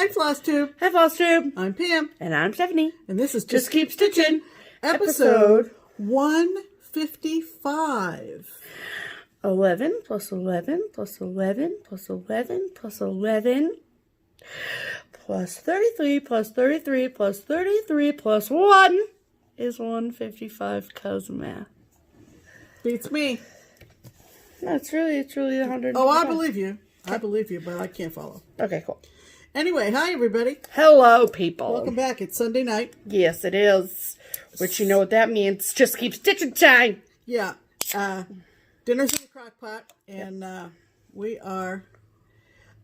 Hi, FlossTube. Hi, FlossTube. I'm Pam. And I'm Stephanie. And this is Just Keep Stitching. Episode 155. 11 plus 11 plus 11 plus 11 plus 11 plus 33 plus 33 plus 33 plus 1 is 155 cuz math. Beats me. No, it's really 100. Oh, I believe you. I believe you, but I can't follow. Okay, cool. Anyway, hi, everybody. Hello, people. Welcome back. It's Sunday night. Yes, it is. Which you know what that means. Just keep stitching time. Yeah. Dinner's in the crock pot, and we are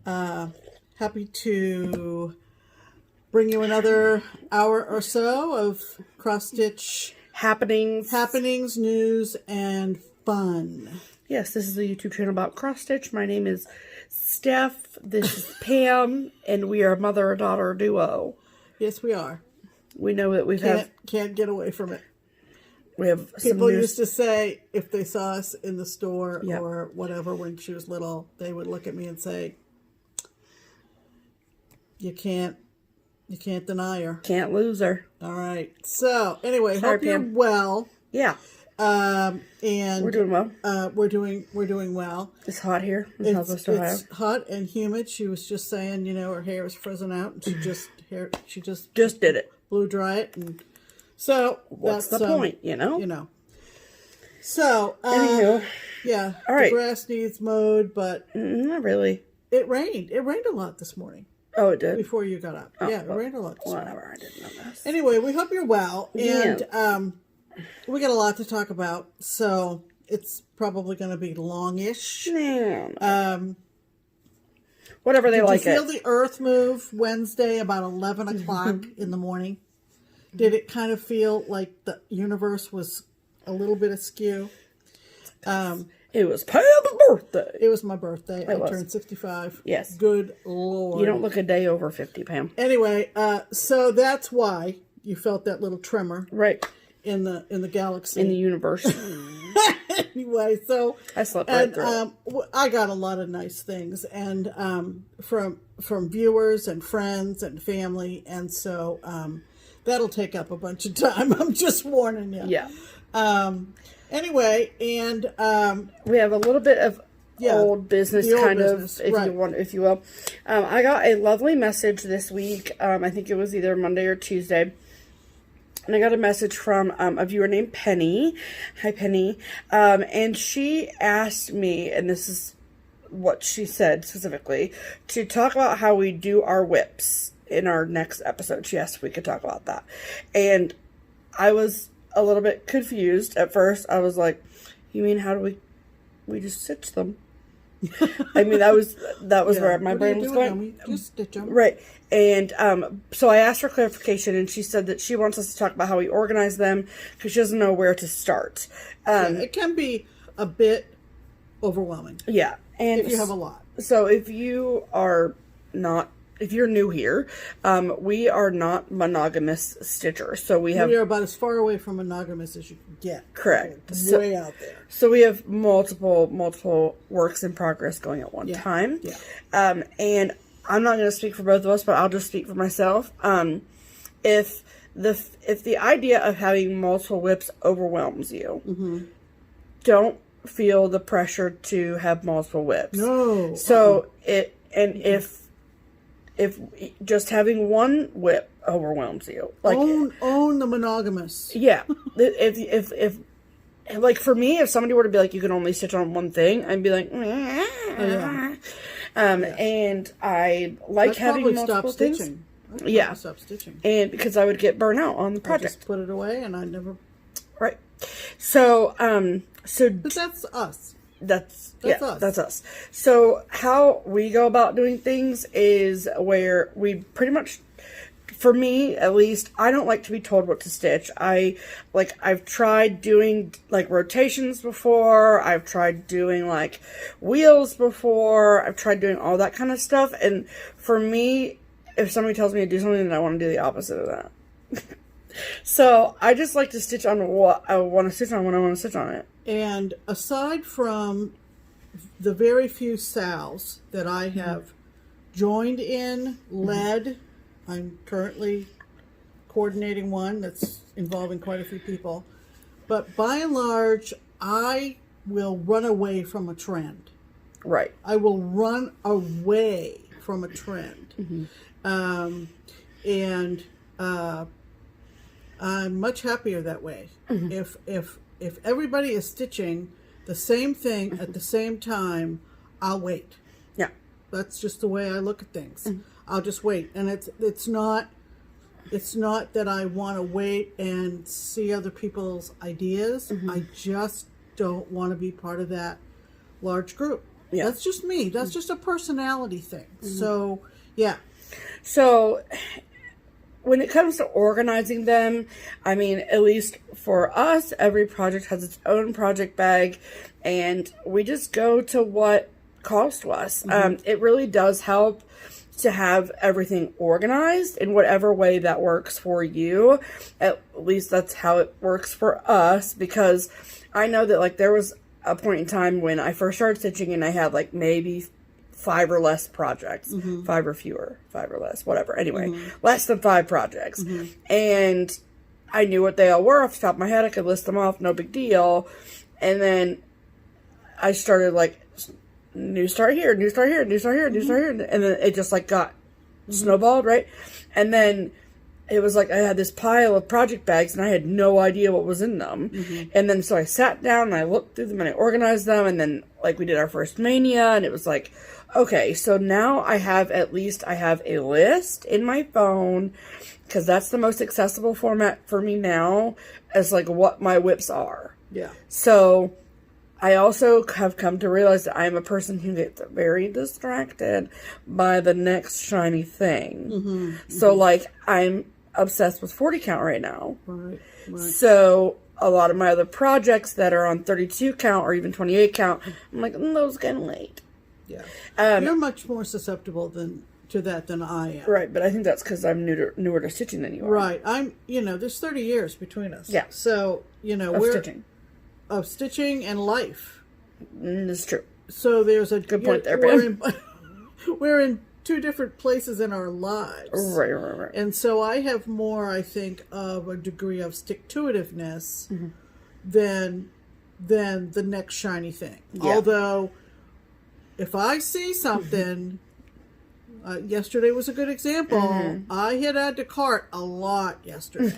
happy to bring you another hour or so of cross-stitch happenings, news, and fun. Yes, this is a YouTube channel about cross-stitch. My name is Steph. This is Pam, and we are a mother and daughter duo. Yes, we are. We know that can't get away from it. We have people used to say if they saw us in the store or whatever when she was little, they would look at me and say, "You can't deny her. Can't lose her." All right. So anyway, Sorry, hope you're Pam. well. Yeah. And we're doing well. We're doing well. It's hot here in Southwest Ohio. It's hot and humid. She was just saying, her hair was frozen out, and she just did it. Blow dry it, and so what's the point? You know. So anywho, yeah. All right. The grass needs mowed, but not really. It rained. It rained a lot this morning. Oh, it did? Before you got up. Yeah, it rained a lot this morning. Whatever, I didn't know this. Anyway, we hope you're well. Yeah. And we got a lot to talk about, so it's probably going to be longish. Yeah. Whatever they like it. Did you feel the earth move Wednesday about 11 o'clock in the morning? Did it kind of feel like the universe was a little bit askew? It was Pam's birthday. It was my birthday. I turned 65. Yes. Good Lord. You don't look a day over 50, Pam. Anyway, so that's why you felt that little tremor. Right. In the galaxy. In the universe. Anyway, so I slept right through it. I got a lot of nice things, and from viewers and friends and family, and so that'll take up a bunch of time. I'm just warning you. Yeah. Anyway, and we have a little bit of old business, if you will. I got a lovely message this week. I think it was either Monday or Tuesday. And I got a message from a viewer named Penny. Hi, Penny. And she asked me, and this is what she said specifically, to talk about how we do our whips in our next episode. She asked if we could talk about that. And I was a little bit confused at first. I was like, you mean how do we just stitch them? I mean, that was where my brain was going. We just stitch them. Right. And so I asked for clarification, and she said that she wants us to talk about how we organize them because she doesn't know where to start. It can be a bit overwhelming. Yeah. And if you have a lot. So if you're new here, we are not monogamous stitchers. So we are about as far away from monogamous as you can get. Correct. Way out there. So we have multiple works in progress going at one time. Yeah. And I'm not going to speak for both of us, but I'll just speak for myself. If the idea of having multiple whips overwhelms you, don't feel the pressure to have multiple whips. No. So if just having one whip overwhelms you, like own the monogamous. Yeah. if like for me, if somebody were to be like, you can only stitch on one thing, I'd be like, and I like having multiple things. Stop stitching. And because I would get burnt out on the project. I just put it away, and I never. Right. So But that's us. That's us. That's us. So how we go about doing things is where we pretty much, for me at least, I don't like to be told what to stitch. I've tried doing like rotations before. I've tried doing like wheels before. I've tried doing all that kind of stuff. And for me, if somebody tells me to do something, then I want to do the opposite of that. So I just like to stitch on what I want to stitch on when I want to stitch on it. And aside from the very few SALs that I have joined in, led. I'm currently coordinating one that's involving quite a few people. But by and large, I will run away from a trend. Right. I will run away from a trend. And I'm much happier that way. If everybody is stitching the same thing at the same time, I'll wait. Yeah. That's just the way I look at things. I'll just wait. And it's not that I want to wait and see other people's ideas. I just don't want to be part of that large group. Yeah. That's just me. That's just a personality thing. So, yeah. So, when it comes to organizing them, I mean, at least for us, every project has its own project bag, and we just go to what calls to us. It really does help to have everything organized in whatever way that works for you. At least that's how it works for us, because I know that, like, there was a point in time when I first started stitching and I had, like, maybe 5 or less projects, 5 or fewer, 5 or less, whatever. Anyway, less than 5 projects. And I knew what they all were off the top of my head. I could list them off, no big deal. And then I started, like, new start here, new start here, new start here, new start here. And then it just, like, got snowballed, right? And then it was like I had this pile of project bags and I had no idea what was in them. And then so I sat down and I looked through them and I organized them. And then, like, we did our first mania and it was like, okay, so now I have a list in my phone, because that's the most accessible format for me now, as like what my WIPs are. Yeah. So I also have come to realize that I'm a person who gets very distracted by the next shiny thing. So, like, I'm obsessed with 40 count right now. Right. So a lot of my other projects that are on 32 count or even 28 count, I'm like, those getting late. Yeah. You're much more susceptible to that than I am. Right, but I think that's because I'm newer to stitching than you are. Right. I'm, there's 30 years between us. Yeah. So, of stitching and life. That's true. So there's a good point there, Pam. We're in 2 different places in our lives. Right. And so I have more, I think, of a degree of stick-to-itiveness than the next shiny thing. Yeah. Although, if I see something, yesterday was a good example. I hit add to cart a lot yesterday.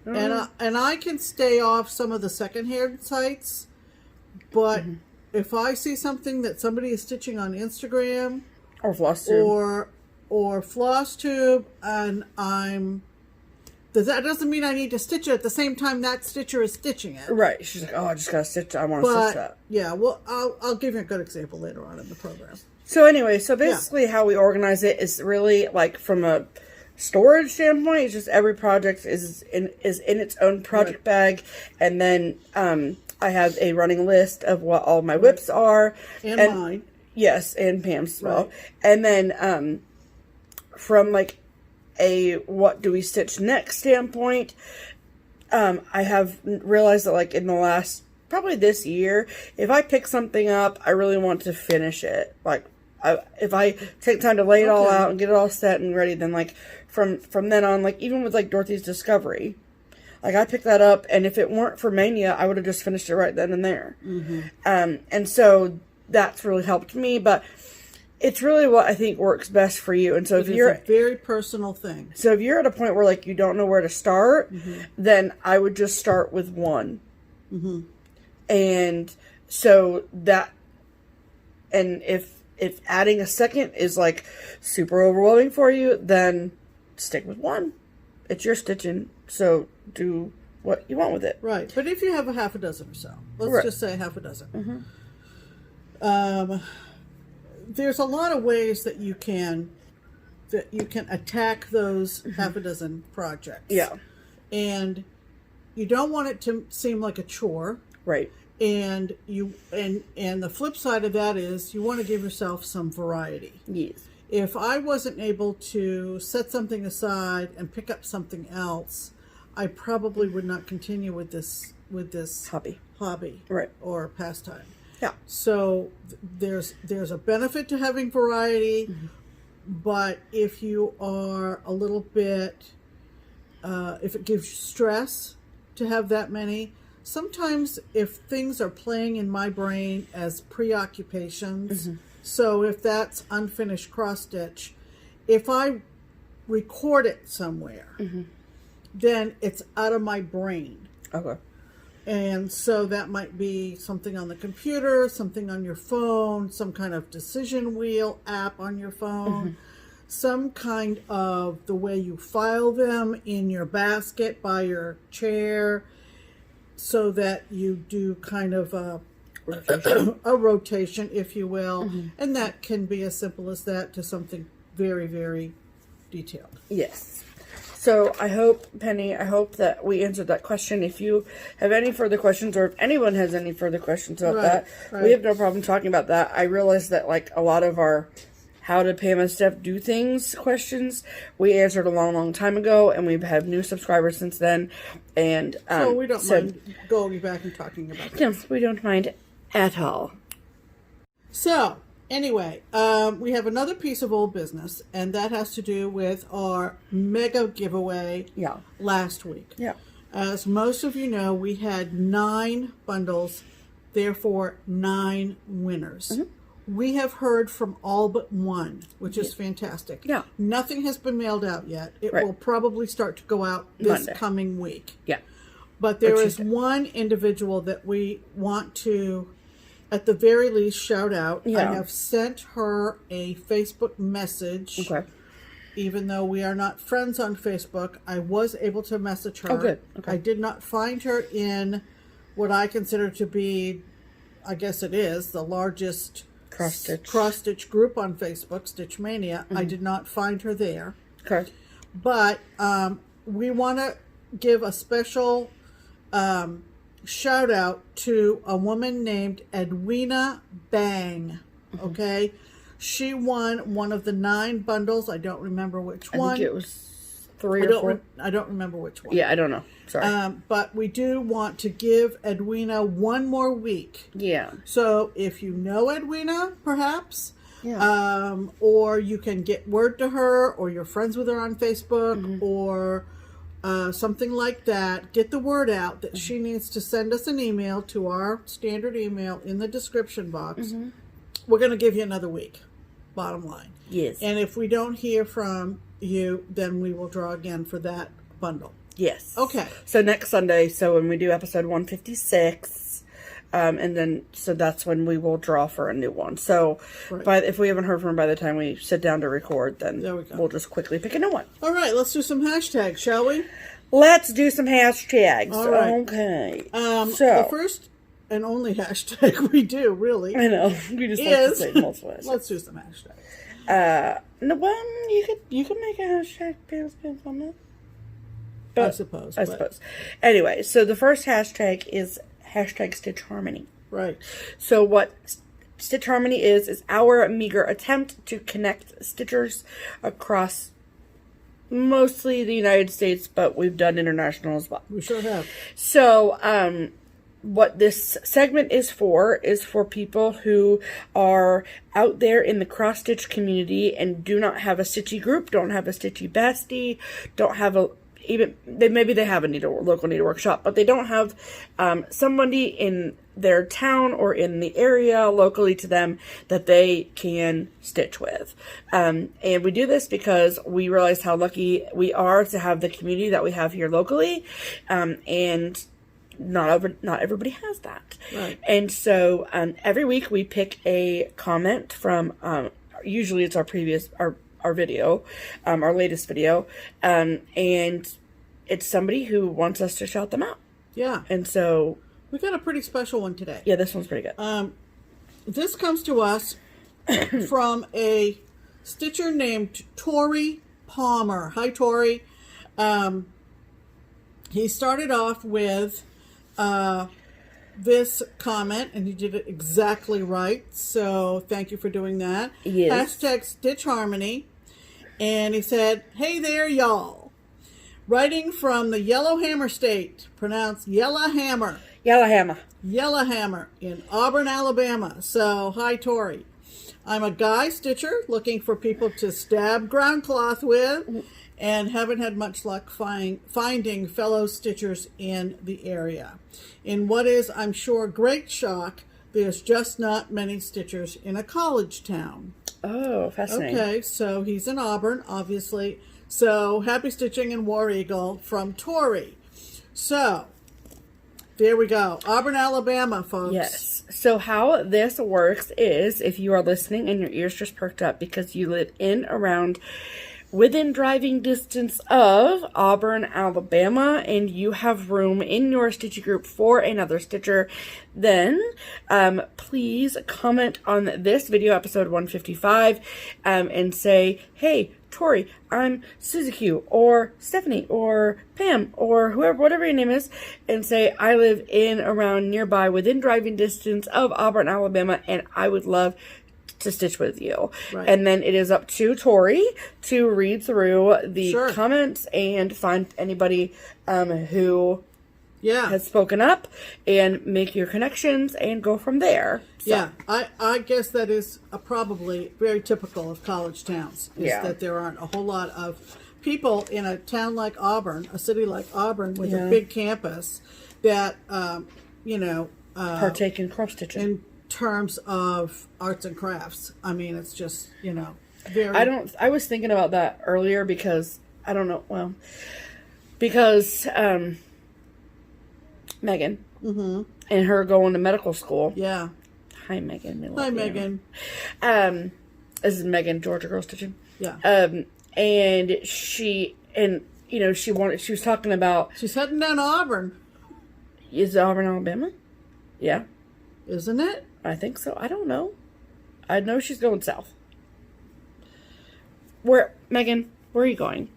And I can stay off some of the secondhand sites, but if I see something that somebody is stitching on Instagram or FlossTube or FlossTube, and that doesn't mean I need to stitch it at the same time that stitcher is stitching it. Right. She's like, I just got to stitch it. I want to stitch that. Yeah, well, I'll give you a good example later on in the program. So anyway, basically how we organize it is really, like, from a storage standpoint, it's just every project is in its own project bag, and then I have a running list of what all my WIPs are. And mine. Yes, and Pam's as well. And then from, like, a what do we stitch next standpoint, I have realized that, like, in the last, probably this year, if I pick something up, I really want to finish it. Like, if I take time to lay it all out and get it all set and ready, then, like, from then on, like, even with, like, Dorothy's Discovery, like, I picked that up, and if it weren't for Mania, I would have just finished it right then and there. And so that's really helped me, but it's really what I think works best for you. And so it's a very personal thing. So if you're at a point where, like, you don't know where to start, then I would just start with one. And so that, and if adding a second is, like, super overwhelming for you, then stick with one. It's your stitching, so do what you want with it. Right. But if you have a half a dozen or so, let's just say half a dozen. There's a lot of ways that you can attack those half a dozen projects. Yeah. And you don't want it to seem like a chore. Right. And the flip side of that is you want to give yourself some variety. Yes. If I wasn't able to set something aside and pick up something else, I probably would not continue with this hobby, right, or pastime. Yeah. So there's a benefit to having variety, But if you are a little bit, if it gives you stress to have that many, sometimes if things are playing in my brain as preoccupations, so if that's unfinished cross stitch, if I record it somewhere, then it's out of my brain. Okay. And so that might be something on the computer, something on your phone, some kind of decision wheel app on your phone, some kind of the way you file them in your basket by your chair, so that you do kind of a rotation, if you will. And that can be as simple as that to something very, very detailed. Yes. So I hope, Penny, I hope that we answered that question. If you have any further questions, or if anyone has any further questions about that, we have no problem talking about that. I realize that, like, a lot of our how did Pam and Steph do things questions, we answered a long, long time ago, and we've had new subscribers since then. And so we don't mind going back and talking about that. No, we don't mind at all. So, anyway, we have another piece of old business, and that has to do with our mega giveaway last week. Yeah. As most of you know, we had 9 bundles, therefore 9 winners. We have heard from all but one, which is fantastic. Yeah. Nothing has been mailed out yet. It will probably start to go out this coming week. Yeah. But there is one individual that we want to, at the very least, shout out. Yeah. I have sent her a Facebook message. Okay. Even though we are not friends on Facebook, I was able to message her. Oh, good. Okay. I did not find her in what I consider to be, I guess it is, the largest cross-stitch group on Facebook, Stitch Mania. I did not find her there. Okay. But we want to give a special shout out to a woman named Edwina Bang. Okay? She won one of the 9 bundles. I don't remember which one. I think it was 3 or 4. I don't remember which one. Yeah, I don't know. Sorry. But we do want to give Edwina one more week. Yeah. So if you know Edwina, perhaps, or you can get word to her, or you're friends with her on Facebook, or something like that, get the word out that she needs to send us an email to our standard email in the description box. We're going to give you another week, bottom line. Yes. And if we don't hear from you, then we will draw again for that bundle. Yes. Okay. So next Sunday, so when we do episode 156, and then, so that's when we will draw for a new one. So if we haven't heard from her by the time we sit down to record, then we'll just quickly pick a new one. All right, let's do some hashtags, shall we? Let's do some hashtags. All right. Okay. So the first and only hashtag we do, really. I know. We just like to say multiple hashtags. Let's do some hashtags. No, well, you can make a hashtag Pam on that. I suppose. Anyway, so the first hashtag is hashtag Stitch Harmony. Right. So what Stitch Harmony is our meager attempt to connect stitchers across mostly the United States, but we've done international as well. We sure have. So, what this segment is for people who are out there in the cross-stitch community and do not have a stitchy group, don't have a stitchy bestie, don't have maybe they have a local needlework shop, but they don't have somebody in their town or in the area locally to them that they can stitch with. And we do this because we realize how lucky we are to have the community that we have here locally, and not everybody has that. Right. And so every week we pick a comment from usually it's our video, our latest video, and it's somebody who wants us to shout them out. Yeah. And so we got a pretty special one today. Yeah, this one's pretty good. This comes to us from a stitcher named Tori Palmer. Hi, Tori. He started off with this comment, and he did it exactly right. So thank you for doing that. Yes. Hashtag Stitch Harmony. And he said, "Hey there, y'all. Writing from the Yellowhammer State, pronounced Yellowhammer. Yellowhammer. Yellowhammer in Auburn, Alabama." So, hi, Tori. I'm a guy stitcher looking for people to stab ground cloth with, and haven't had much luck finding fellow stitchers in the area. In what is, I'm sure, great shock, there's just not many stitchers in a college town. Oh, fascinating. Okay, so he's in Auburn, obviously. So, happy stitching in War Eagle from Tori. So, there we go. Auburn, Alabama, folks. Yes. So how this works is, if you are listening and your ears just perked up because you live in, around, within driving distance of Auburn, Alabama, and you have room in your Stitchy group for another stitcher, then please comment on this video, episode 155, and say, hey, Tori, I'm Suzuki, or Stephanie, or Pam, or whoever, whatever your name is, and say, I live in, around, nearby, within driving distance of Auburn, Alabama, and I would love to stitch with you. Right. And then it is up to Tori to read through the comments and find anybody who has spoken up and make your connections and go from there. So. Yeah, I guess that is probably very typical of college towns, is that there aren't a whole lot of people in a town like Auburn, a city like Auburn with a big campus that, partake in cross-stitching. In terms of arts and crafts. I mean, it's just, very... I was thinking about that earlier because, I don't know, well, because Megan and her going to medical school. Yeah. Hi, Megan. Hi, Megan. This is Megan, Georgia Girl Stitching. Yeah. And she was talking about... She's heading down to Auburn. Is it Auburn, Alabama? Yeah. Isn't it? I think so. I don't know. I know she's going south. Megan, where are you going?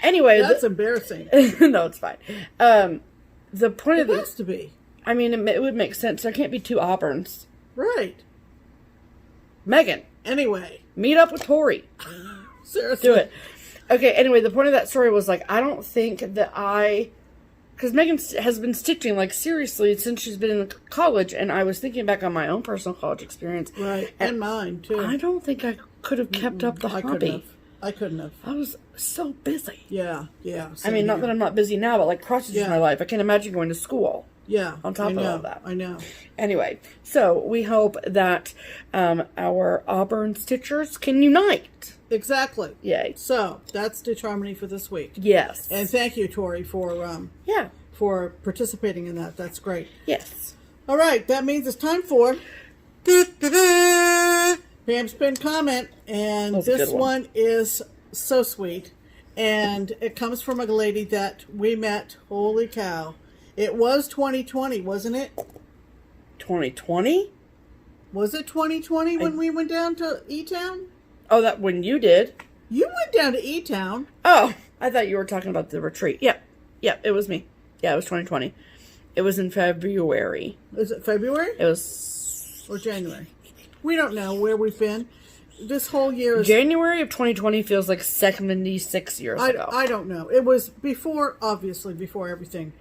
Anyway. That's embarrassing. No, it's fine. The point of it has to be. I mean, it would make sense. There can't be two Auburns. Right. Megan. Anyway. Meet up with Tori. Seriously. Do it. Okay, anyway, the point of that story was, like, I don't think that because Megan has been stitching, like, seriously since she's been in college, and I was thinking back on my own personal college experience. Right, and mine, too. I don't think I could have kept up the hobby. I couldn't have. I was so busy. Yeah. I mean, not that I'm not busy now, but, like, cross-stitching my life. I can't imagine going to school. Yeah. On top of all that. I know. Anyway, so we hope that our Auburn stitchers can unite. Exactly. Yay. So, that's Stitch Harmony for this week. Yes. And thank you, Tori, for participating in that. That's great. Yes. All right, that means it's time for Pam's pinned comment, and this one is so sweet, and it comes from a lady that we met. Holy cow. It was 2020, wasn't it? 2020? Was it 2020 when we went down to E-Town? Oh, that when you did? You went down to E-Town. Oh, I thought you were talking about the retreat. Yeah, it was me. Yeah, it was 2020. It was in February. Is it February? It was... Or January. We don't know where we've been. This whole year is... January of 2020 feels like 76 years ago. I don't know. It was before everything...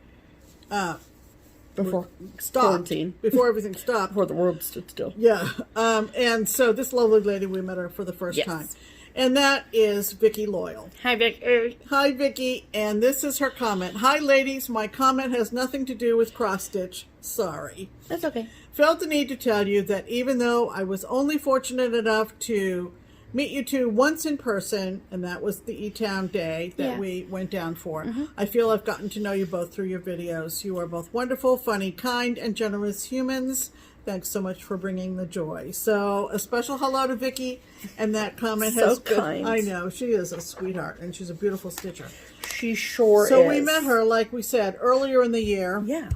before stopped. Quarantine. Before everything stopped. Before the world stood still. Yeah. And so this lovely lady, we met her for the first time. And that is Vicki Loyal. Hi, Vicki. Hi, Vicki. And this is her comment. Hi, ladies. My comment has nothing to do with cross-stitch. Sorry. That's okay. Felt the need to tell you that even though I was only fortunate enough to meet you two once in person, and that was the E-Town day that we went down for, I feel I've gotten to know you both through your videos. You are both wonderful, funny, kind, and generous humans. Thanks so much for bringing the joy. So a special hello to Vicki, and that comment has been... kind. I know, she is a sweetheart, and she's a beautiful stitcher. She sure is. So we met her, like we said, earlier in the year. Yeah.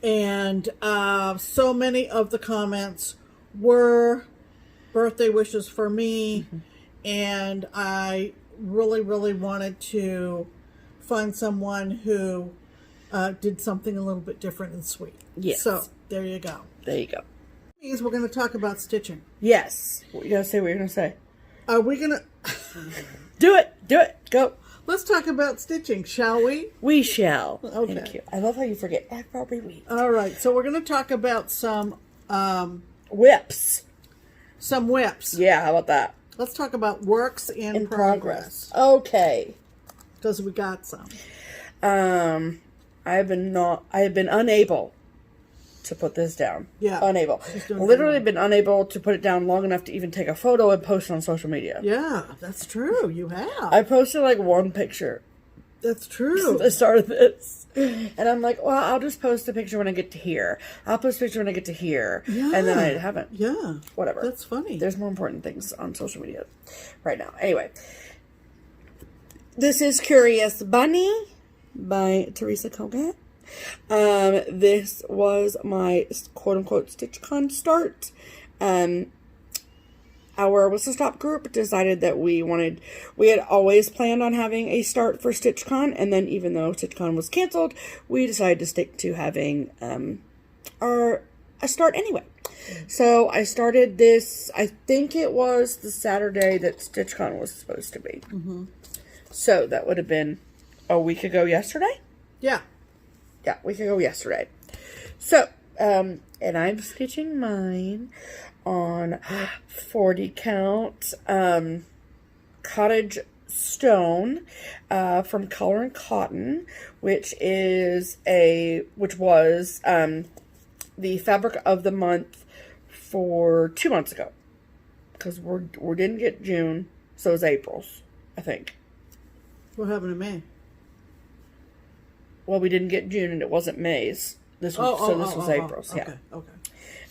And so many of the comments were birthday wishes for me, and I really, really wanted to find someone who did something a little bit different and sweet. Yes. So there you go. There you go. Means we're going to talk about stitching. Yes. You gotta say what you're gonna say. Are we going to... Do it. Go. Let's talk about stitching, shall we? We shall. Okay. Thank you. I love how you forget every week. All right. So we're going to talk about some whips. Some whips. Yeah, how about that? Let's talk about works in progress. Okay. Because we got some. I have been unable to put this down. Yeah. Unable. Literally been unable to put it down long enough to even take a photo and post it on social media. Yeah, that's true. You have. I posted like one picture. That's true. Since I started this. And I'm like, well, I'll just post a picture when I get to here. I'll post a picture when I get to here. Yeah. And then I haven't. Yeah. Whatever. That's funny. There's more important things on social media right now. Anyway. This is Curious Bunny by Teresa Kogat. This was my quote-unquote StitchCon start. Our Whistle Stop group decided that we had always planned on having a start for StitchCon, and then even though StitchCon was canceled, we decided to stick to having a start anyway. So I started this, I think it was the Saturday that StitchCon was supposed to be. Mm-hmm. So that would have been a week ago yesterday? Yeah. Yeah, a week ago yesterday. So, and I'm stitching mine on 40 count cottage stone from Color and Cotton, which was the fabric of the month for 2 months ago, because we didn't get June, so it was April's, I think. What happened to May? Well, we didn't get June, and it wasn't May's. This was April's. Yeah. Okay.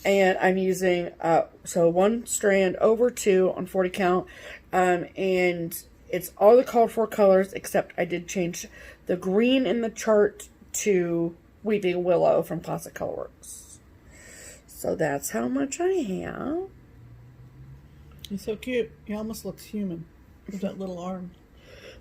And I'm using so one strand over 2 on 40 count, and it's all the called for colors except I did change the green in the chart to Weeping Willow from Classic Colorworks. So that's how much I have. He's so cute. He almost looks human with that little arm.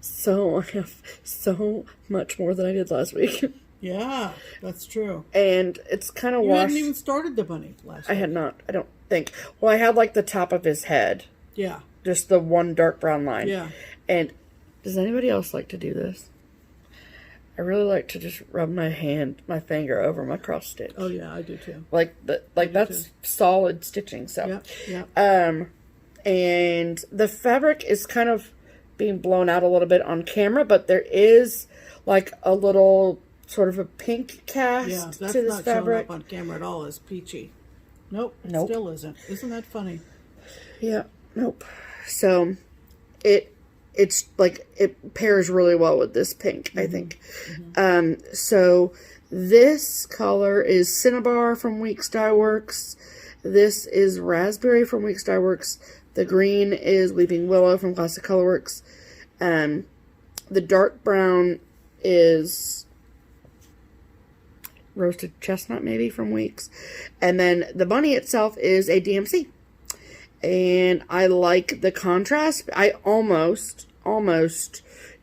So I have so much more than I did last week. Yeah, that's true. And it's kind of washed. You hadn't even started the bunny last week. I had not. I don't think. Well, I had like the top of his head. Yeah. Just the one dark brown line. Yeah. And does anybody else like to do this? I really like to just rub my finger over my cross stitch. Oh yeah, I do too. That's solid stitching. So. Yeah. And the fabric is kind of being blown out a little bit on camera, but there is like a little sort of a pink cast to this not fabric. Showing up on camera at all. It's peachy. Nope. Still isn't. Isn't that funny? Yeah. Nope. So it's like it pairs really well with this pink, I think. Mm-hmm. So this color is Cinnabar from Weeks Dye Works. This is Raspberry from Weeks Dye Works. The green is Weeping Willow from Classic Colorworks. The dark brown is Roasted Chestnut, maybe, from Weeks. And then the bunny itself is a DMC. And I like the contrast. I almost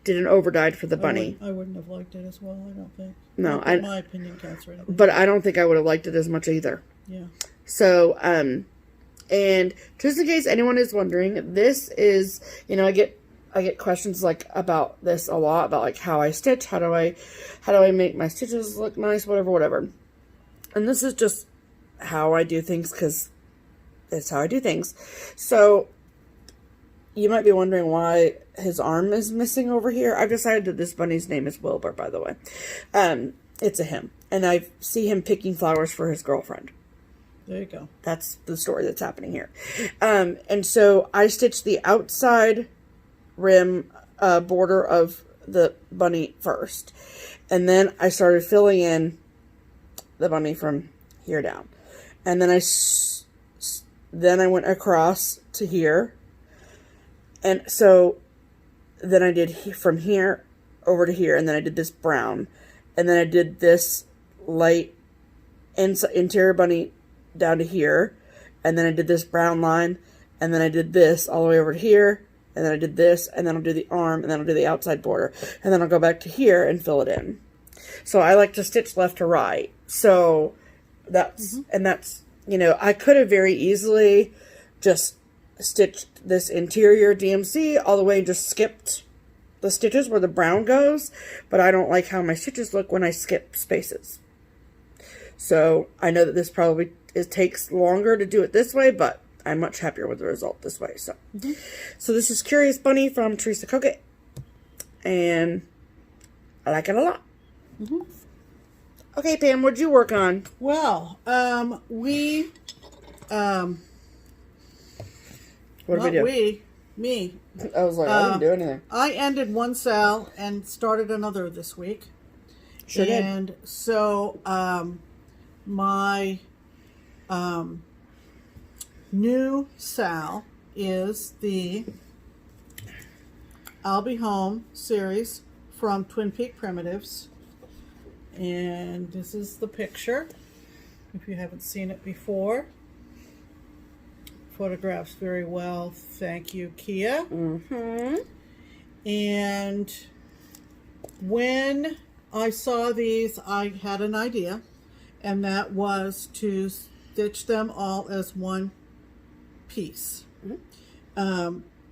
did an overdyed for the bunny. I wouldn't have liked it as well, I don't think. No, my opinion counts for anything. But I don't think I would have liked it as much either. Yeah. So, and just in case anyone is wondering, this is, I get questions like about this a lot, about like how I stitch, how do I make my stitches look nice, whatever. And this is just how I do things, because it's how I do things. So you might be wondering why his arm is missing over here. I've decided that this bunny's name is Wilbur, by the way. It's a him, and I see him picking flowers for his girlfriend. There you go. That's the story that's happening here. And so I stitched the outside rim border of the bunny first. And then I started filling in the bunny from here down. And then I went across to here. And so then I did from here over to here. And then I did this brown. And then I did this light interior bunny down to here, and then I did this brown line, and then I did this all the way over to here, and then I did this, and then I'll do the arm, and then I'll do the outside border, and then I'll go back to here and fill it in. So I like to stitch left to right. So that's, and that's, I could have very easily just stitched this interior DMC all the way and just skipped the stitches where the brown goes, but I don't like how my stitches look when I skip spaces. So I know that this probably takes longer to do it this way, but I'm much happier with the result this way. So, so this is Curious Bunny from Teresa Coquette, and I like it a lot. Okay, Pam, what'd you work on? Well, we what did we do? Me. I was like, I didn't do anything. I ended one sale and started another this week. Sure did. And so, my new sal is the I'll Be Home series from Twin Peak Primitives. And this is the picture, if you haven't seen it before. Photographs very well. Thank you, Kia. And when I saw these, I had an idea, and that was to stitch them all as one piece.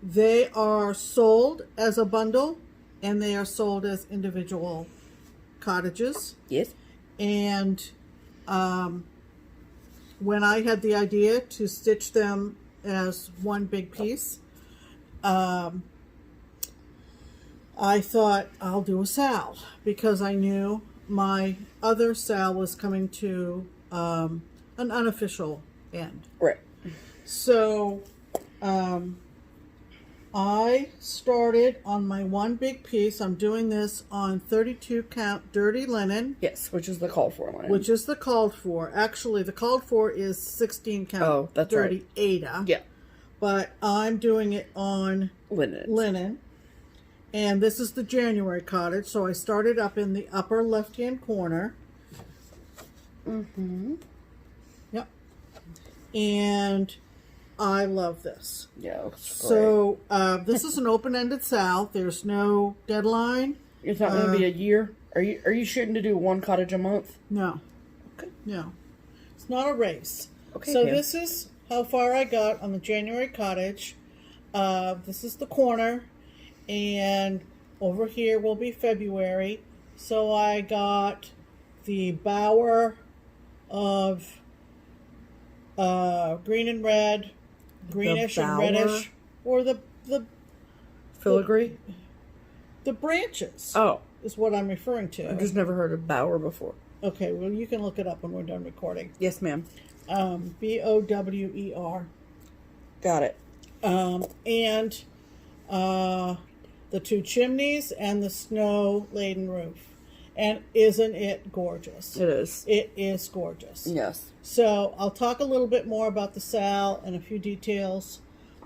They are sold as a bundle, and they are sold as individual cottages. Yes. And when I had the idea to stitch them as one big piece, I thought I'll do a sal, because I knew my other sal was coming to an unofficial end. Right. So I started on my one big piece. I'm doing this on 32 count dirty linen. Yes, which is the called for linen. Which is the called for. Actually, the called for is 16 count oh, that's dirty right. Ada. Yeah. But I'm doing it on linen. And this is the January cottage. So I started up in the upper left-hand corner. Yep. And I love this. Yeah. So this is an open-ended sal. There's no deadline. It's not going to be a year. Are you shooting to do one cottage a month? No. Okay. No. It's not a race. Okay. So this is how far I got on the January cottage. This is the corner, and over here will be February. So I got the bower of green and red, greenish and reddish, or the filigree. The branches. Oh, is what I'm referring to. I've just never heard of bower before. Okay, well you can look it up when we're done recording. Yes, ma'am. BOWER. Got it. And the two chimneys and the snow-laden roof. And isn't it gorgeous? It is. It is gorgeous. Yes. So I'll talk a little bit more about the sal and a few details,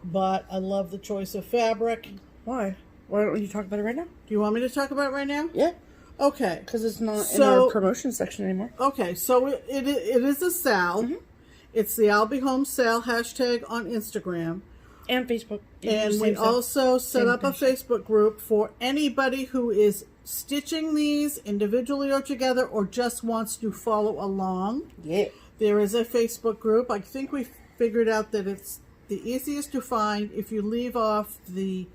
but I love the choice of fabric. Why? Why don't you talk about it right now? Do you want me to talk about it right now? Yeah. Okay. Because it's not in our promotion section anymore. Okay, so it is a sal. It's the I'll Be Home SAL hashtag on Instagram. And Facebook. And we also set up a Facebook group for anybody who is stitching these individually or together, or just wants to follow along. Yeah. There is a Facebook group. I think we figured out that it's the easiest to find if you leave off the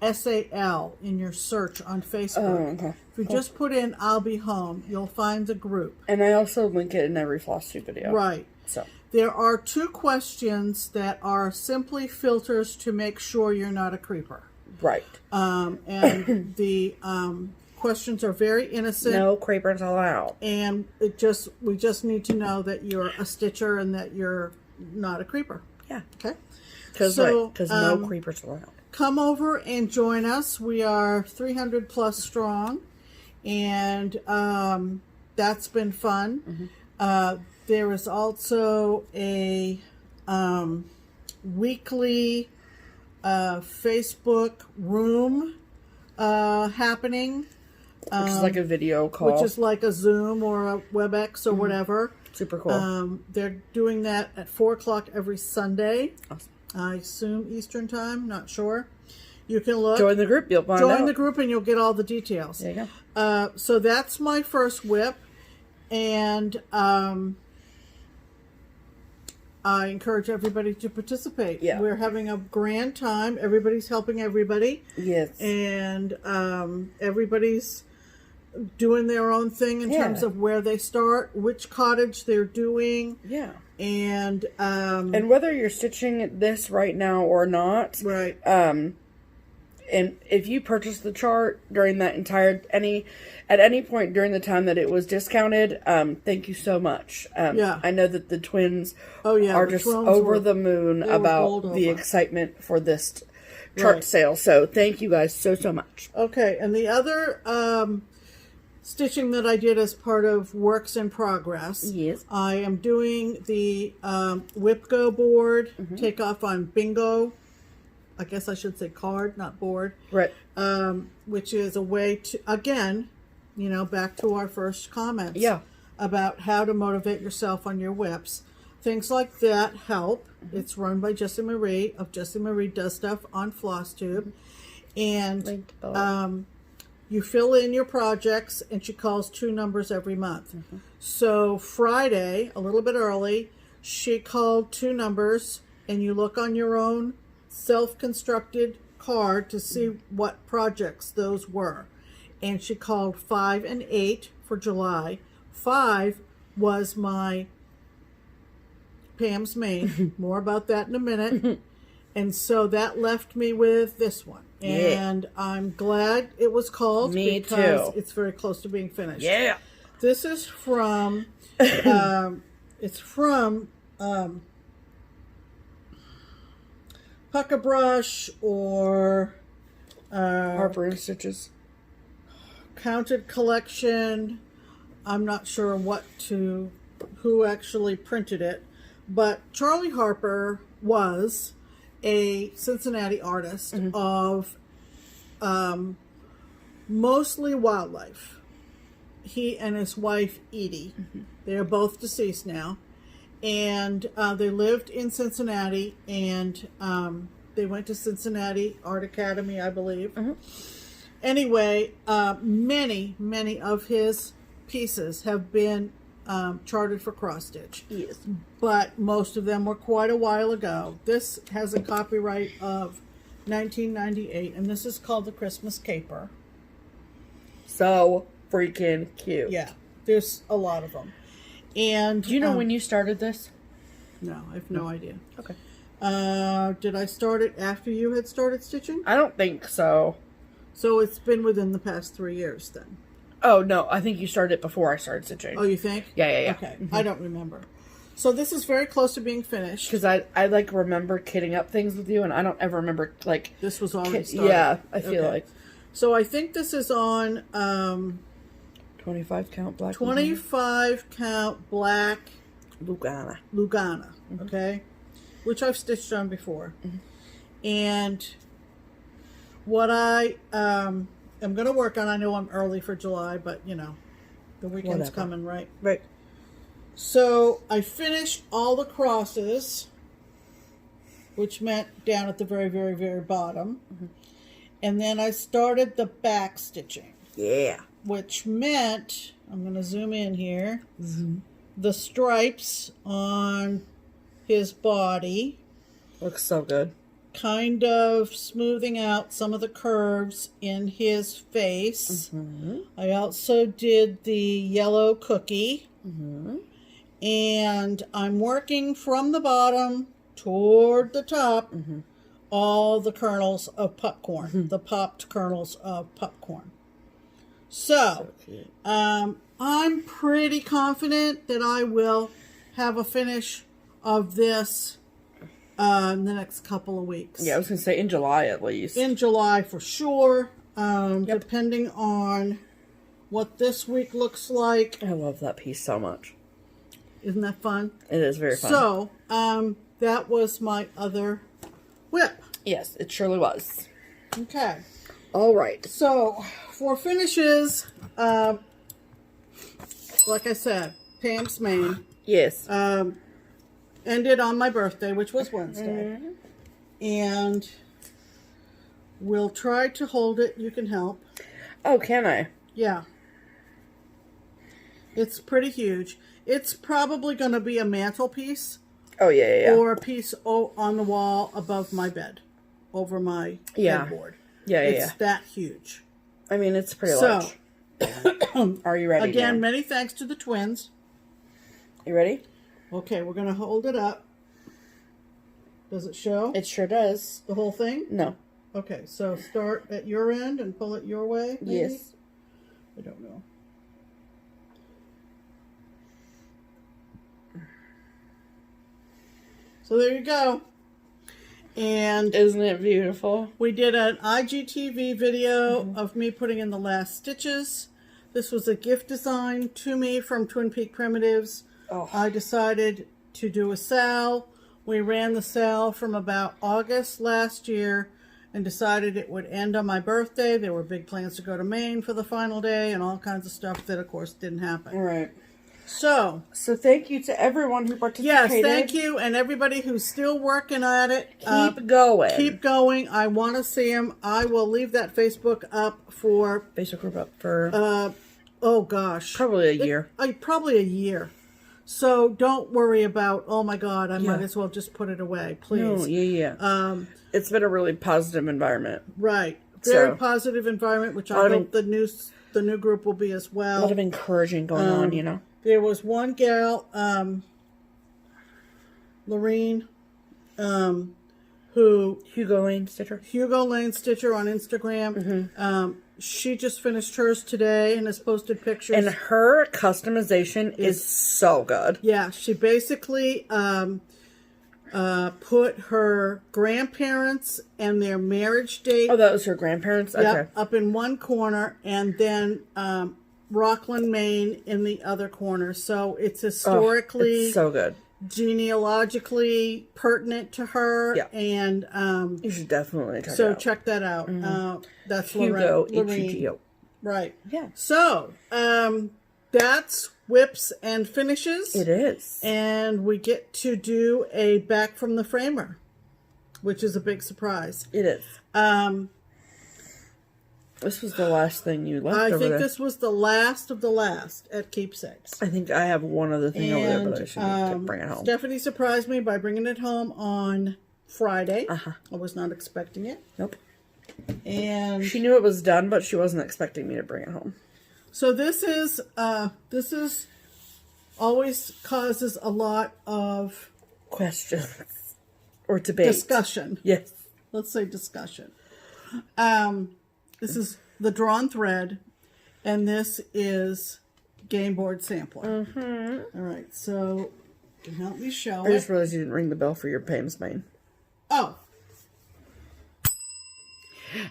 SAL in your search on Facebook. Oh, okay. If you just put in I'll Be Home, you'll find the group. And I also link it in every FlossTube video. Right. So there are 2 questions that are simply filters to make sure you're not a creeper. Right. And the questions are very innocent. No creepers allowed. And we just need to know that you're a stitcher and that you're not a creeper. Yeah. Okay. Because no creepers allowed. Come over and join us. We are 300 plus strong, and that's been fun. There is also a weekly Facebook room happening. Which is like a video call. Which is like a Zoom or a WebEx or whatever. Super cool. They're doing that at 4 o'clock every Sunday. Awesome. I assume Eastern time, not sure. You can look. Join the group, you'll find out. Join the group and you'll get all the details. There you go. So that's my first whip. And I encourage everybody to participate. Yeah. We're having a grand time. Everybody's helping everybody. Yes. And everybody's doing their own thing in terms of where they start, which cottage they're doing. Yeah. And whether you're stitching this right now or not. Right. And if you purchased the chart during that at any point during the time that it was discounted, thank you so much. I know that the twins are just over the moon about the excitement for this chart sale. So thank you guys so much. Okay, and the other stitching that I did as part of Works in Progress. Yes. I am doing the WIPGO board, takeoff on bingo. I guess I should say card, not board. Right. Which is a way to, again, back to our first comments. Yeah. About how to motivate yourself on your WIPs. Things like that help. It's run by Jessie Marie of Jessie Marie Does Stuff on FlossTube. And you fill in your projects, and she calls 2 numbers every month. So Friday, a little bit early, she called 2 numbers, and you look on your own self-constructed card to see what projects those were. And she called 5 and 8 for July. 5 was my Pam's Maine. More about that in a minute. And so that left me with this one. And I'm glad it was called. Me because too. It's very close to being finished. Yeah. This is from, it's from Pucker Brush or Harper and Stitches. Counted Collection. I'm not sure who actually printed it, but Charlie Harper was a Cincinnati artist of mostly wildlife. He and his wife Edie, they are both deceased now, and they lived in Cincinnati, and they went to Cincinnati Art Academy, I believe. Anyway, many of his pieces have been charted for cross stitch. Yes. But most of them were quite a while ago. This has a copyright of 1998, and this is called the Christmas Caper. So freaking cute. Yeah, there's a lot of them. And do you know when you started this? No, I have no idea. Okay. Did I start it after you had started stitching? I don't think so. So it's been within the past 3 years then. Oh, no. I think you started it before I started stitching. Oh, you think? Yeah. Okay. I don't remember. So this is very close to being finished. Because I like remember kitting up things with you, and I don't ever remember like this was already started. Yeah, I feel like. So I think this is on 25 count black. 25 count black Lugana. Okay, which I've stitched on before. And what I am going to work on, I know I'm early for July, but the weekend's coming, right? Right. So I finished all the crosses, which meant down at the very, very, very bottom. And then I started the back stitching. Yeah. Which meant, I'm going to zoom in here, the stripes on his body. Looks so good. Kind of smoothing out some of the curves in his face. I also did the yellow cookie. And I'm working from the bottom toward the top all the kernels of popcorn, the popped kernels of popcorn. So I'm pretty confident that I will have a finish of this in the next couple of weeks. Yeah, I was going to say in July at least. In July for sure, depending on what this week looks like. I love that piece so much. Isn't that fun? It is very fun. So, that was my other WIP. Yes, it surely was. Okay. All right. So, for finishes, like I said, Pam's Maine. Yes. Ended on my birthday, which was Wednesday. And we'll try to hold it. You can help. Oh, can I? Yeah. It's pretty huge. It's probably going to be a mantelpiece. Oh, yeah. Or a piece on the wall above my bed. Over my headboard. Yeah. It's that huge. I mean, it's pretty large. Are you ready? Again, now? many thanks to the twins. You ready? Okay, we're going to hold it up. Does it show? It sure does. The whole thing? No. Okay, so start at your end and pull it your way, maybe? Yes. I don't know. So there you go. And isn't it beautiful? We did an IGTV video of me putting in the last stitches. This was a gift design to me from Twin Peak Primitives. Oh. I decided to do a SAL. We ran the SAL from about August last year and decided it would end on my birthday. There were big plans to go to Maine for the final day and all kinds of stuff that, of course, didn't happen. Right. So thank you to everyone who participated. Yes, thank you, and everybody who's still working at it. Keep going. Keep going. I want to see them. I will leave that Facebook up for... Facebook group up for... oh, gosh. Probably a year. Probably a year. So don't worry about, oh, my God, I might as well just put it away, please. No, yeah. It's been a really positive environment. Right. Very positive environment, which I hope the new group will be as well. A lot of encouraging going on, you know. There was one gal, Lorene, who... Hugo Lane Stitcher on Instagram. She just finished hers today and has posted pictures. And her customization is so good. Yeah, she basically put her grandparents and their marriage date. Oh, that was her grandparents? Okay. Yep, up in one corner, and then Rockland, Maine in the other corner. So it's historically, it's so good, genealogically pertinent to her. Yeah, and you should definitely check it out. So check that out. That's Hugo Lorene. Right. Yeah. So that's whips and finishes. It is, and we get to do a back from the framer, which is a big surprise. It is. This was the last thing you left over there. I think this was the last of the last at Keepsakes. I think I have one other thing over there, but I should bring it home. Stephanie surprised me by bringing it home on Friday. I was not expecting it. Nope. And she knew it was done, but she wasn't expecting me to bring it home. So this is always causes a lot of questions or debate. Discussion. Yes. Let's say discussion. This is the drawn thread, and this is game board sampler. All right, so you can help me show it. I just realized you didn't ring the bell for your Pam's Maine. Oh.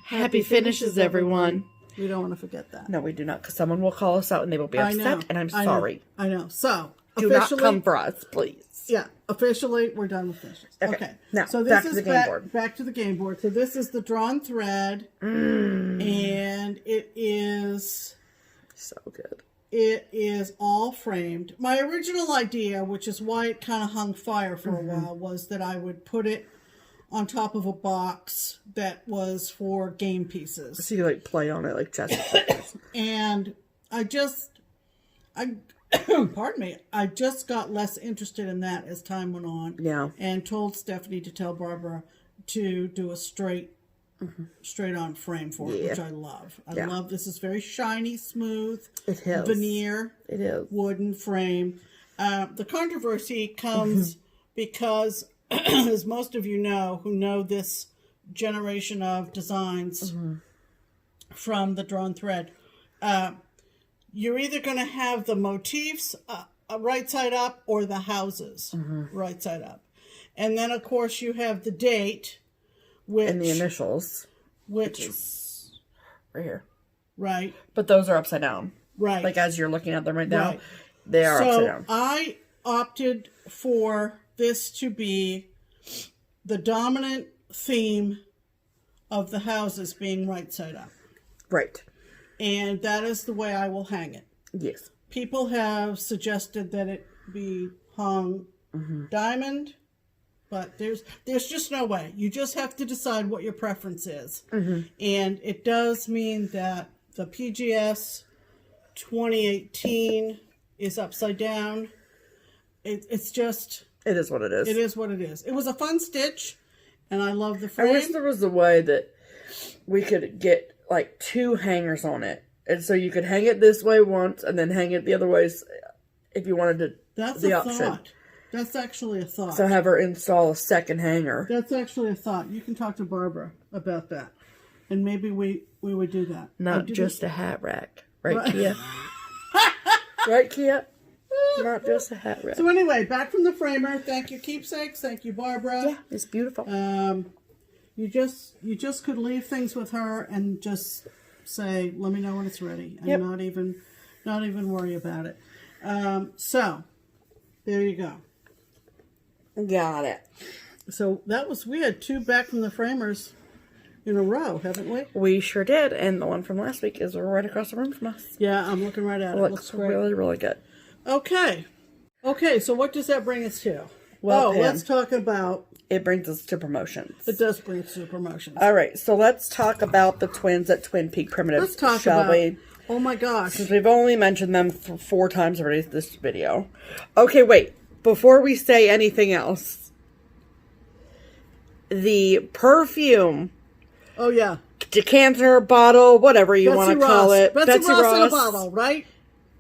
Happy finishes, everyone. We don't want to forget that. No, we do not, because someone will call us out and they will be upset, and I'm sorry. I know. So, do not come for us, please. Yeah, officially, we're done with finishes. Okay. Now, so this back is to the game board. Back to the game board. So this is the drawn thread, and it is so good. It is all framed. My original idea, which is why it kind of hung fire for a while, was that I would put it on top of a box that was for game pieces. So you like play on it like chess. And pardon me, I just got less interested in that as time went on. Yeah. And told Stephanie to tell Barbara to do a straight on frame for it, which I love. I love this. Is very shiny, smooth. It is. Veneer. It is. Wooden frame. The controversy comes because, as most of you know, who know this generation of designs from the drawn thread, you're either going to have the motifs right side up or the houses right side up. And then, of course, you have the date. And the initials. Which is right here. Right. But those are upside down. Right. Like as you're looking at them right now, they are upside down. So I opted for this to be the dominant theme of the houses being right side up. Right. And that is the way I will hang it. Yes. People have suggested that it be hung diamond, but there's just no way. You just have to decide what your preference is. And it does mean that the PGS 2018 is upside down. It's just... It is what it is. It is what it is. It was a fun stitch, and I love the frame. I wish there was a way that we could get like 2 hangers on it And so you could hang it this way once and then hang it the other ways if you wanted to. That's the a option. thought. That's actually a thought. So have her install a second hanger. That's actually a thought. You can talk to Barbara about that. And maybe we would do that. Not just a hat rack. Right, Kia? Right, Kia? Not just a hat rack. So anyway, back from the framer. Thank you, Keepsakes. Thank you, Barbara. Yeah, it's beautiful. You just could leave things with her and just say, let me know when it's ready. And not even worry about it. So there you go. Got it. So we had 2 back from the framers in a row, haven't we? We sure did. And the one from last week is right across the room from us. Yeah, I'm looking right at it. Looks great. Really, really good. Okay. Okay, so what does that bring us to? Well, Pam, let's talk about... It brings us to promotions. It does bring us to promotions. All right, so let's talk about the twins at Twin Peak Primitive, Let's talk shall about... we? Oh my gosh. Since we've only mentioned them 4 times already this video. Okay, wait. Before we say anything else, the perfume... Oh, yeah. Decanter, bottle, whatever you want to call it. Betsy Ross in a bottle, right?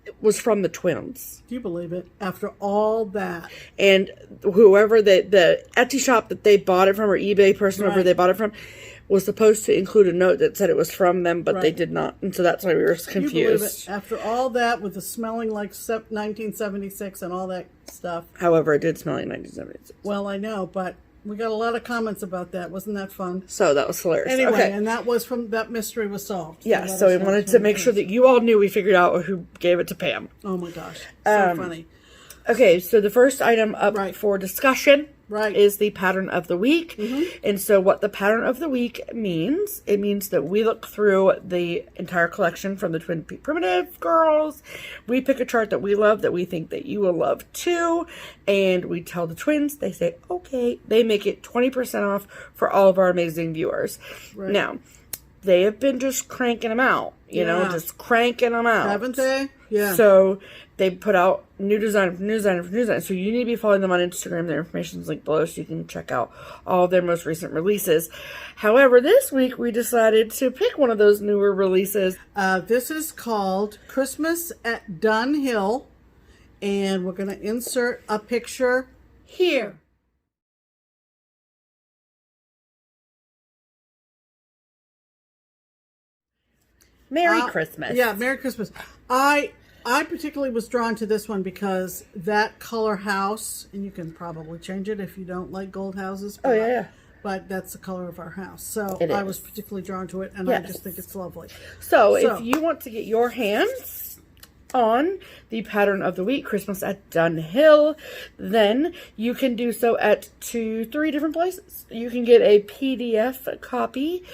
It was from the twins. Do you believe it? After all that. And whoever the Etsy shop that they bought it from, or eBay person, whoever they bought it from, was supposed to include a note that said it was from them, but they did not. And so that's why we were confused. You believe it? After all that, with the smelling like 1976 and all that stuff. However, it did smell like 1976. Well, I know, but we got a lot of comments about that. Wasn't that fun? So that was hilarious. Anyway, okay. And that mystery was solved. Yeah, so we wanted to make sure that you all knew we figured out who gave it to Pam. Oh my gosh. So funny. Okay, so the first item up for discussion is the pattern of the week. And so what the pattern of the week means, it means that we look through the entire collection from the Twin Peak Primitive girls. We pick a chart that we love, that we think that you will love too. And we tell the twins, they say, okay. They make it 20% off for all of our amazing viewers. Now, they have been just cranking them out. You know, just cranking them out. Haven't they? Yeah. So they put out new design for new design for new design. So you need to be following them on Instagram. Their information is linked below so you can check out all of their most recent releases. However, this week we decided to pick one of those newer releases. This is called Christmas at Dunhill. And we're going to insert a picture here. Merry Christmas. Yeah, Merry Christmas. I particularly was drawn to this one because that color house, and you can probably change it if you don't like gold houses. But, yeah. But that's the color of our house. So I was particularly drawn to it, and I just think it's lovely. So if you want to get your hands on the pattern of the week, Christmas at Dunhill, then you can do so at 3 different places. You can get a PDF copy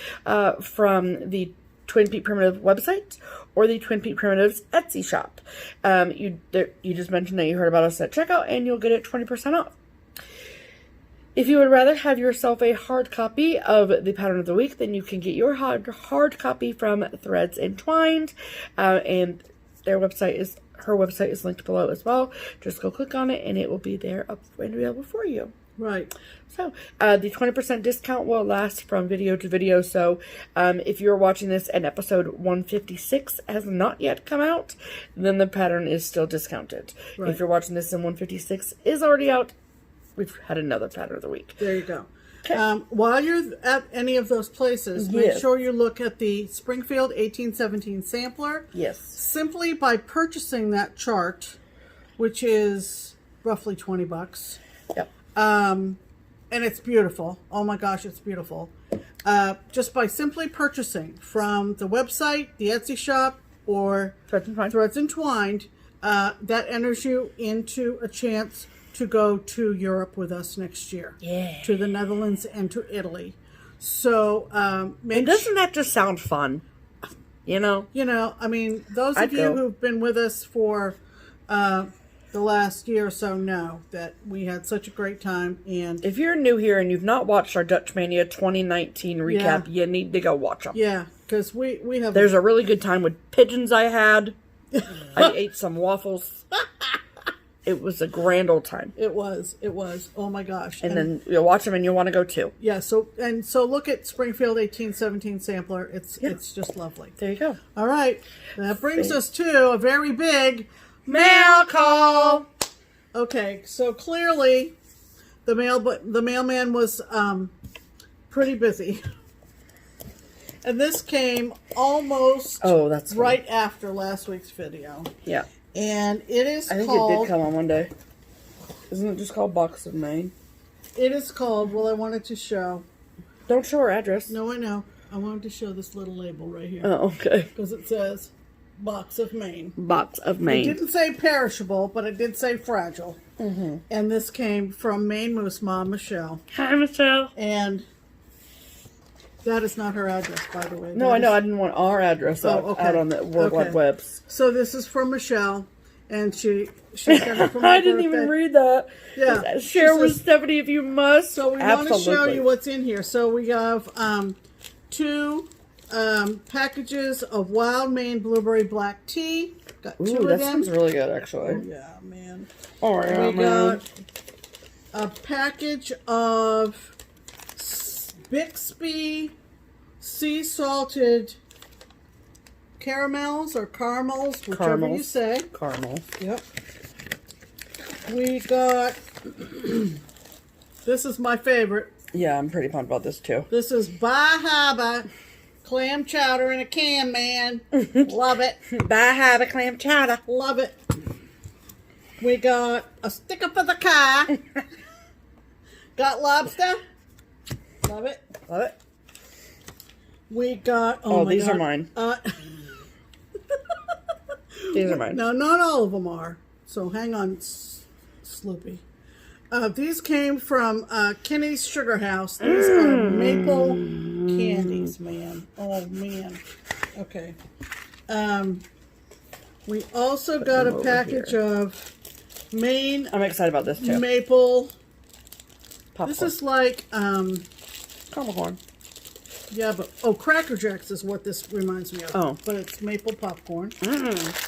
from the Twin Peak Primitive website or the Twin Peak Primitives Etsy shop. You just mentioned that you heard about us at checkout, and you'll get it 20% off. If you would rather have yourself a hard copy of the pattern of the week, then you can get your hard copy from Threads Entwined, and her website is linked below as well. Just go click on it, and it will be there up and available for you. Right. So, the 20% discount will last from video to video. So, if you're watching this and episode 156 has not yet come out, then the pattern is still discounted. Right. If you're watching this and 156 is already out, we've had another pattern of the week. There you go. Okay. While you're at any of those places, make sure you look at the Springfield 1817 sampler. Yes. Simply by purchasing that chart, which is roughly $20. Yep. And it's beautiful. Oh my gosh, it's beautiful. Just by simply purchasing from the website, the Etsy shop, or Threads Entwined, that enters you into a chance to go to Europe with us next year. Yeah. To the Netherlands and to Italy. So, and doesn't that just sound fun? You know? You know, I mean, those of you who've been with us for the last year or so know that we had such a great time. And if you're new here and you've not watched our Dutch Mania 2019 recap, you need to go watch them. Yeah, because we have... There's a really good time with pigeons I had. I ate some waffles. it was a grand old time. It was. Oh my gosh. And then you'll watch them and you'll want to go too. Yeah, so look at Springfield 1817 sampler. It's just lovely. There you go. All right. That brings us to a very big mail call. Okay, so clearly the mailman was pretty busy. And this came almost that's funny. right after last week's video. Yeah. And it is I think called... it did come on one day. Isn't it just called Box of Maine? It is called... Well, I wanted to show... Don't show our address. No, I know. I wanted to show this little label right here. Oh, okay. Because it says Box of Maine. Box of Maine. It didn't say perishable, but it did say fragile. Mm-hmm. And this came from Maine Moose Mom, Michelle. Hi, Michelle. And... that is not her address, by the way. No, I know. I didn't want our address out on the World Wide Webs. So this is from Michelle, and she sent it from my I didn't even read that. Yeah. Share with Stephanie if you must. So we want to show you what's in here. So we have 2 packages of Wild Maine Blueberry Black Tea. Got 2 of them. That sounds really good, actually. Oh, yeah, man. Oh, yeah, we got a package of Bixby sea salted caramels or caramels, whichever you say. Caramel. Yep. We got, this is my favorite. Yeah, I'm pretty pumped about this too. This is Bahaba clam chowder in a can, man. Love it. Bahaba clam chowder. Love it. We got a sticker for the car. Got lobster. Love it. Love it. We got... these are mine. These are mine. No, not all of them are. So hang on, Sloopy. These came from Kenny's Sugar House. These are maple candies, man. Oh, man. Okay. We also got a package of Maine... I'm excited about this, too. Maple... Popcorn. This is like... caramel corn. Yeah, but... Oh, Cracker Jacks is what this reminds me of. Oh. But it's maple popcorn. Mm.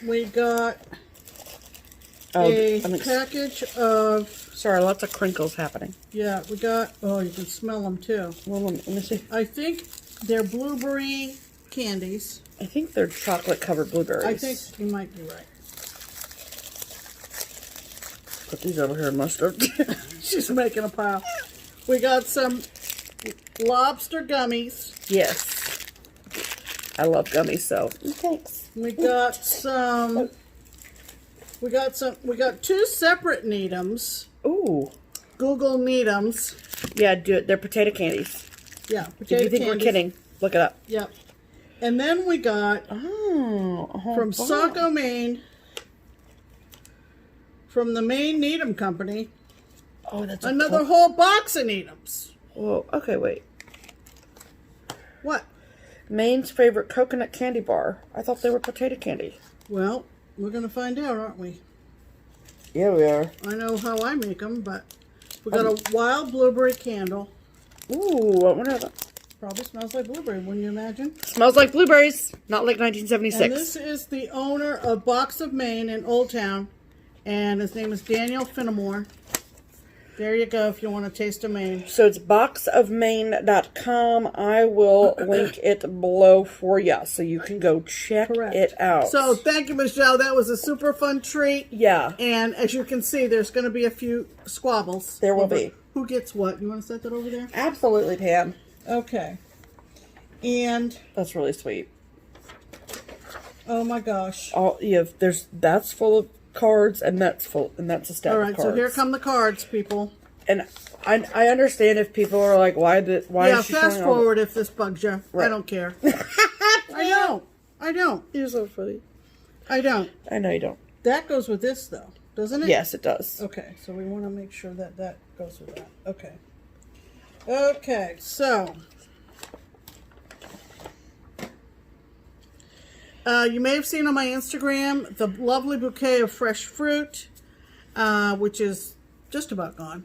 We got a package of... Sorry, lots of crinkles happening. Yeah, we got... Oh, you can smell them, too. Well, let me see. I think they're blueberry candies. I think they're chocolate-covered blueberries. I think you might be right. Put these over here in mustard. She's making a pile. We got some lobster gummies. Yes. I love gummies, so thanks. We got some... We got 2 separate Needhams. Ooh. Google Needhams. Yeah, do it. They're potato candies. Yeah, potato candies. If you think we're kidding, look it up. Yep. And then we got from Saco, Maine, from the Maine Needham Company. Oh, that's another whole box of Needhams. Whoa. Okay, wait. What? Maine's favorite coconut candy bar. I thought they were potato candy. Well, we're going to find out, aren't we? Yeah, we are. I know how I make them, but we got a wild blueberry candle. Ooh, I wonder that. Probably smells like blueberry, wouldn't you imagine? Smells like blueberries, not like 1976. And this is the owner of Box of Maine in Old Town, and his name is Daniel Finnemore. There you go if you want a taste of Maine. So it's boxofmaine.com. I will link it below for you so you can go check it out. So thank you, Michelle. That was a super fun treat. Yeah. And as you can see, there's going to be a few squabbles. There will be. Who gets what? You want to set that over there? Absolutely, Pam. Okay. And that's really sweet. Oh my gosh. That's full of cards, and that's a stack of cards. All right, so here come the cards, people. And I understand if people are like, why is she fast forward if this bugs you. Right. I don't care. I don't. You're so funny. I don't. I know you don't. That goes with this, though, doesn't it? Yes, it does. Okay, so we want to make sure that goes with that. Okay. Okay, so... you may have seen on my Instagram the lovely bouquet of fresh fruit, which is just about gone,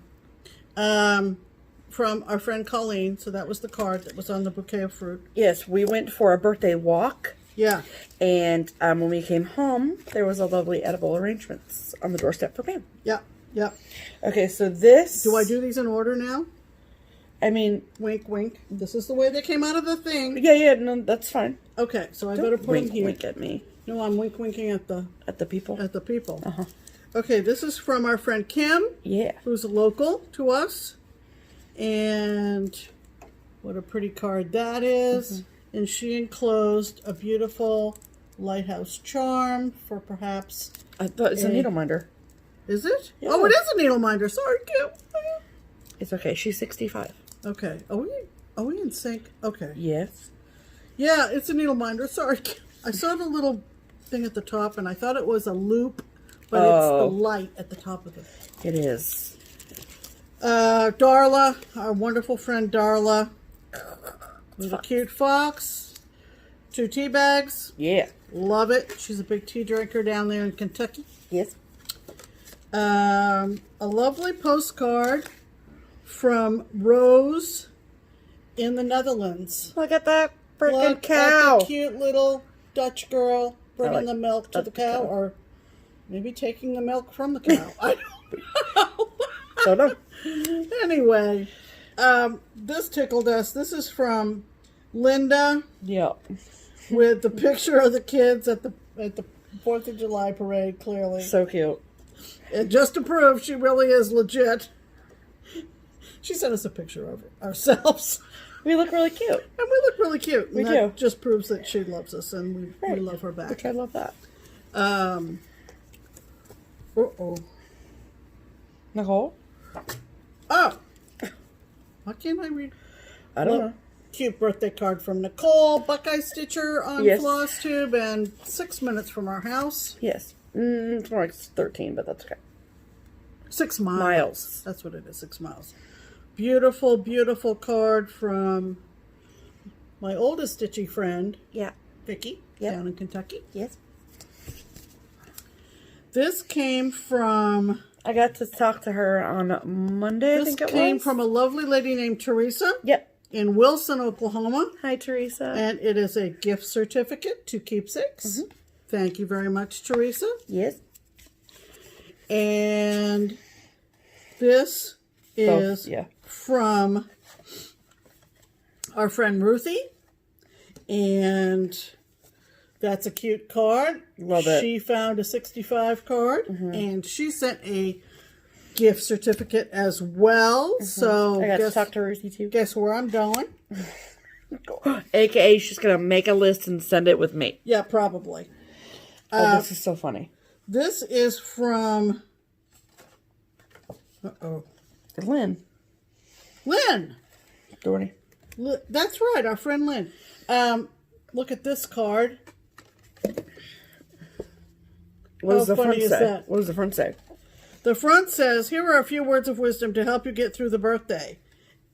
from our friend Colleen. So that was the card that was on the bouquet of fruit. Yes, we went for a birthday walk Yeah. And when we came home, there was a lovely edible arrangements on the doorstep for Pam. Yep. Yep. Okay, so this... Do I do these in order now? I mean... Wink, wink. This is the way they came out of the thing. Yeah, no, that's fine. Okay, so I better put them here. Wink at me. No, I'm winking at the... At the people? At the people. Uh-huh. Okay, this is from our friend Kim. Yeah. Who's local to us. And what a pretty card that is. And she enclosed a beautiful lighthouse charm for perhaps... I thought it's a needle minder. Is it? Yeah. Oh, it is a needle minder. Sorry, Kim. It's okay. She's 65. Okay. Are we in sync? Okay. Yes. Yeah, it's a needle minder. Sorry. I saw the little thing at the top, and I thought it was a loop, but it's the light at the top of it. It is. Darla, our wonderful friend Darla. With a cute fox. 2 tea bags. Yeah. Love it. She's a big tea drinker down there in Kentucky. Yes. A lovely postcard from Rose in the Netherlands. Look at that freaking Look cow. at the cute little Dutch girl bringing the milk to the cow, cow. or maybe taking the milk from the cow. I don't know. Don't know. Anyway, this tickled us. This is from Linda. Yeah. With the picture of the kids at the 4th of July parade, clearly. So cute. And just to prove she really is legit, she sent us a picture of ourselves. We look really cute. And we look really cute. And We that do. just proves that she loves us, and we love her back. Which I love that. Uh-oh. Nicole? Oh! Why can't I read? I don't know. Cute birthday card from Nicole, Buckeye Stitcher on Yes. FlossTube, and 6 minutes from our house. Yes. It's more like 13, but that's okay. 6 miles. Miles. That's what it is, 6 miles. Beautiful, beautiful card from my oldest stitchy friend, Yeah. Vicky, Yep. down in Kentucky. Yes. This came from... I got to talk to her on Monday, I think it was. This came from a lovely lady named Teresa. Yep. In Wilson, Oklahoma. Hi, Teresa. And it is a gift certificate to Keepsakes. Thank you very much, Teresa. Yes. And this is from our friend Ruthie. And that's a cute card. Love it. She found a 65 card. And she sent a gift certificate as well. So I got to talk to Ruthie too. Guess where I'm going? AKA, she's going to make a list and send it with me. Yeah, probably. Oh, this is so funny. This is from... Uh-oh. Lynn. Lynn! Dorney. That's right, our friend Lynn. Look at this card. What does the funny front is say? that? What does the front say? The front says, here are a few words of wisdom to help you get through the birthday.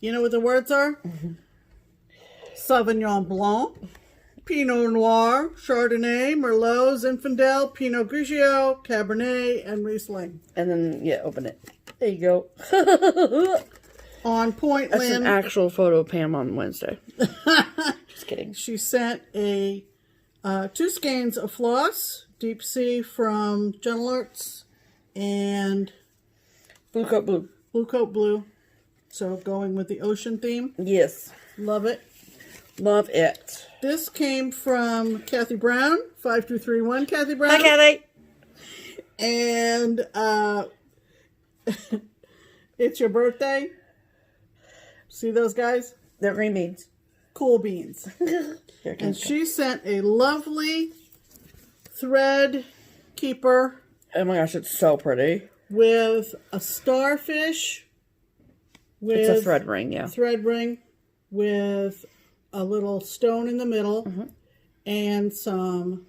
You know what the words are? Sauvignon Blanc, Pinot Noir, Chardonnay, Merlot, Zinfandel, Pinot Grigio, Cabernet, and Riesling. And then, yeah, open it. There you go. On point, That's Lynn. an actual photo of Pam on Wednesday. Just kidding. She sent a 2 skeins of floss, Deep Sea from Gentle Arts, and Blue Coat Blue. Blue Coat Blue. So going with the ocean theme. Yes. Love it. Love it. This came from Kathy Brown, 5231 Kathy Brown. Hi, Kathy. And it's your birthday. See those guys? They're green beans. Cool beans. And she sent a lovely thread keeper. Oh my gosh, it's so pretty. With a starfish. With It's a thread ring, yeah. Thread ring with a little stone in the middle and some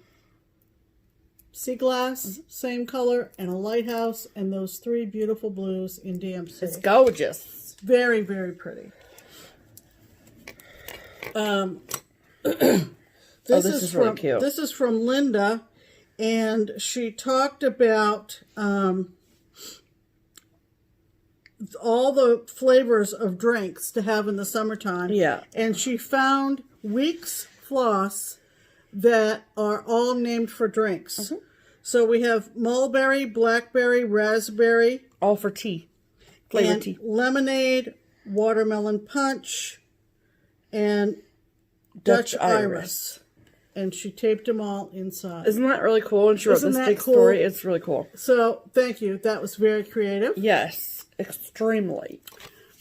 sea glass, same color, and a lighthouse, and those 3 beautiful blues in DMC. It's gorgeous. Very, very pretty. This is really cute. This is from Linda, and she talked about all the flavors of drinks to have in the summertime. Yeah. And she found Weeks Floss that are all named for drinks. So we have mulberry, blackberry, raspberry. All for tea. Flavored tea. Lemonade, watermelon punch, and Dutch Iris. And she taped them all inside. Isn't that really cool? And she wrote this big story. It's really cool. So, thank you. That was very creative. Yes, extremely.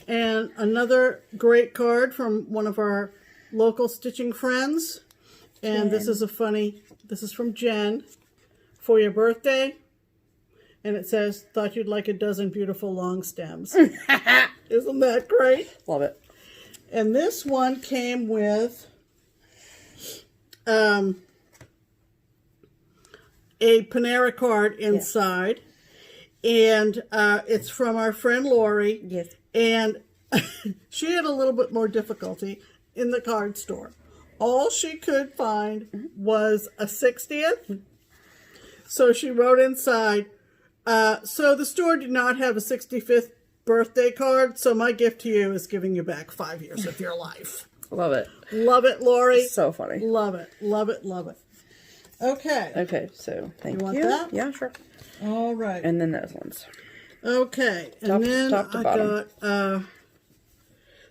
And another great card from one of our local stitching friends. And this is this is from Jen. For your birthday. And it says, thought you'd like a dozen beautiful long stems. Isn't that great? Love it. And this one came with a Panera card inside. And it's from our friend Lori. Yes. And she had a little bit more difficulty in the card store. All she could find was a 60th. So she wrote inside, so the store did not have a 65th birthday card, so my gift to you is giving you back 5 years of your life. Love it. Love it, Lori. So funny. Love it. Love it. Love it. Okay. Okay, so thank you. Want that? Yeah, sure. All right. And then those ones. Okay. And then top to I bottom. got,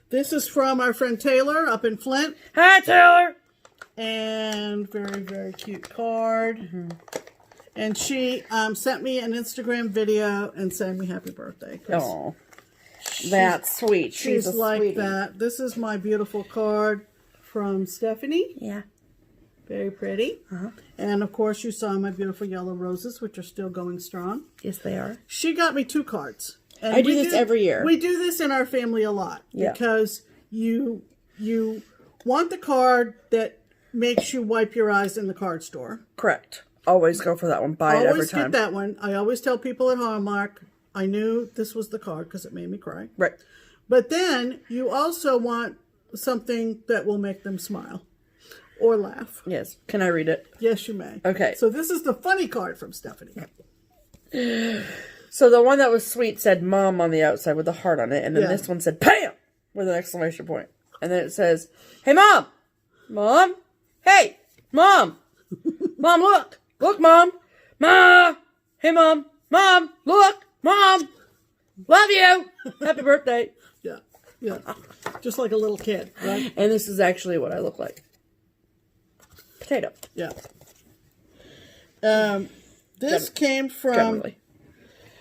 this is from our friend Taylor up in Flint. Hi, Taylor. And very, very cute card. And she sent me an Instagram video and sang me happy birthday. Oh, that's sweet. She's like sweetie. that. This is my beautiful card from Stephanie. Yeah. Very pretty. And of course you saw my beautiful yellow roses, which are still going strong. Yes, they are. She got me 2 cards. And I do this every year. We do this in our family a lot. Yeah. Because you want the card that makes you wipe your eyes in the card store. Correct. Always go for that one. Buy it every time. Always get that one. I always tell people at Hallmark, I knew this was the card because it made me cry. Right. But then you also want something that will make them smile or laugh. Yes. Can I read it? Yes, you may. Okay. So this is the funny card from Stephanie. So the one that was sweet said Mom on the outside with a heart on it. And then this one said Pam with an exclamation point. And then it says, hey, Mom. Mom. Hey, Mom. Mom, look. Look, Mom. Ma. Hey, Mom. Mom. Look. Mom. Love you. Happy birthday. Yeah. Yeah. Just like a little kid, right? And this is actually what I look like. Potato. Yeah. This came from...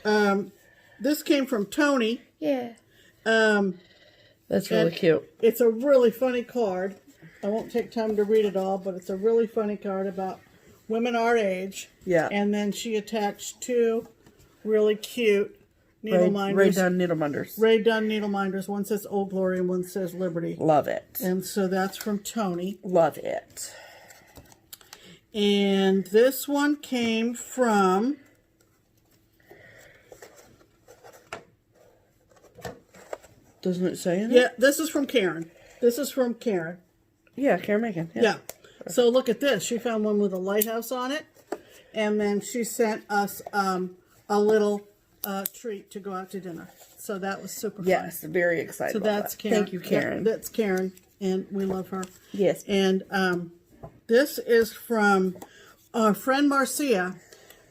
Generally. This came from Tony. Yeah. That's really cute. It's a really funny card. I won't take time to read it all, but it's a really funny card about women our age. Yeah. And then she attached 2 really cute needle minders. Ray Dunn needle minders. Ray Dunn needle minders. One says Old Glory and one says Liberty. Love it. And so that's from Tony. Love it. And this one came from... Doesn't it say in it? Yeah, this is from Karen. This is from Karen. Yeah, Karen Macon. Yeah. So look at this. She found one with a lighthouse on it. And then she sent us a little treat to go out to dinner. So that was super fun. Yes, very excited So about that's that. Karen. Thank you, Karen. Yeah, that's Karen. And we love her. Yes. And this is from our friend Marcia,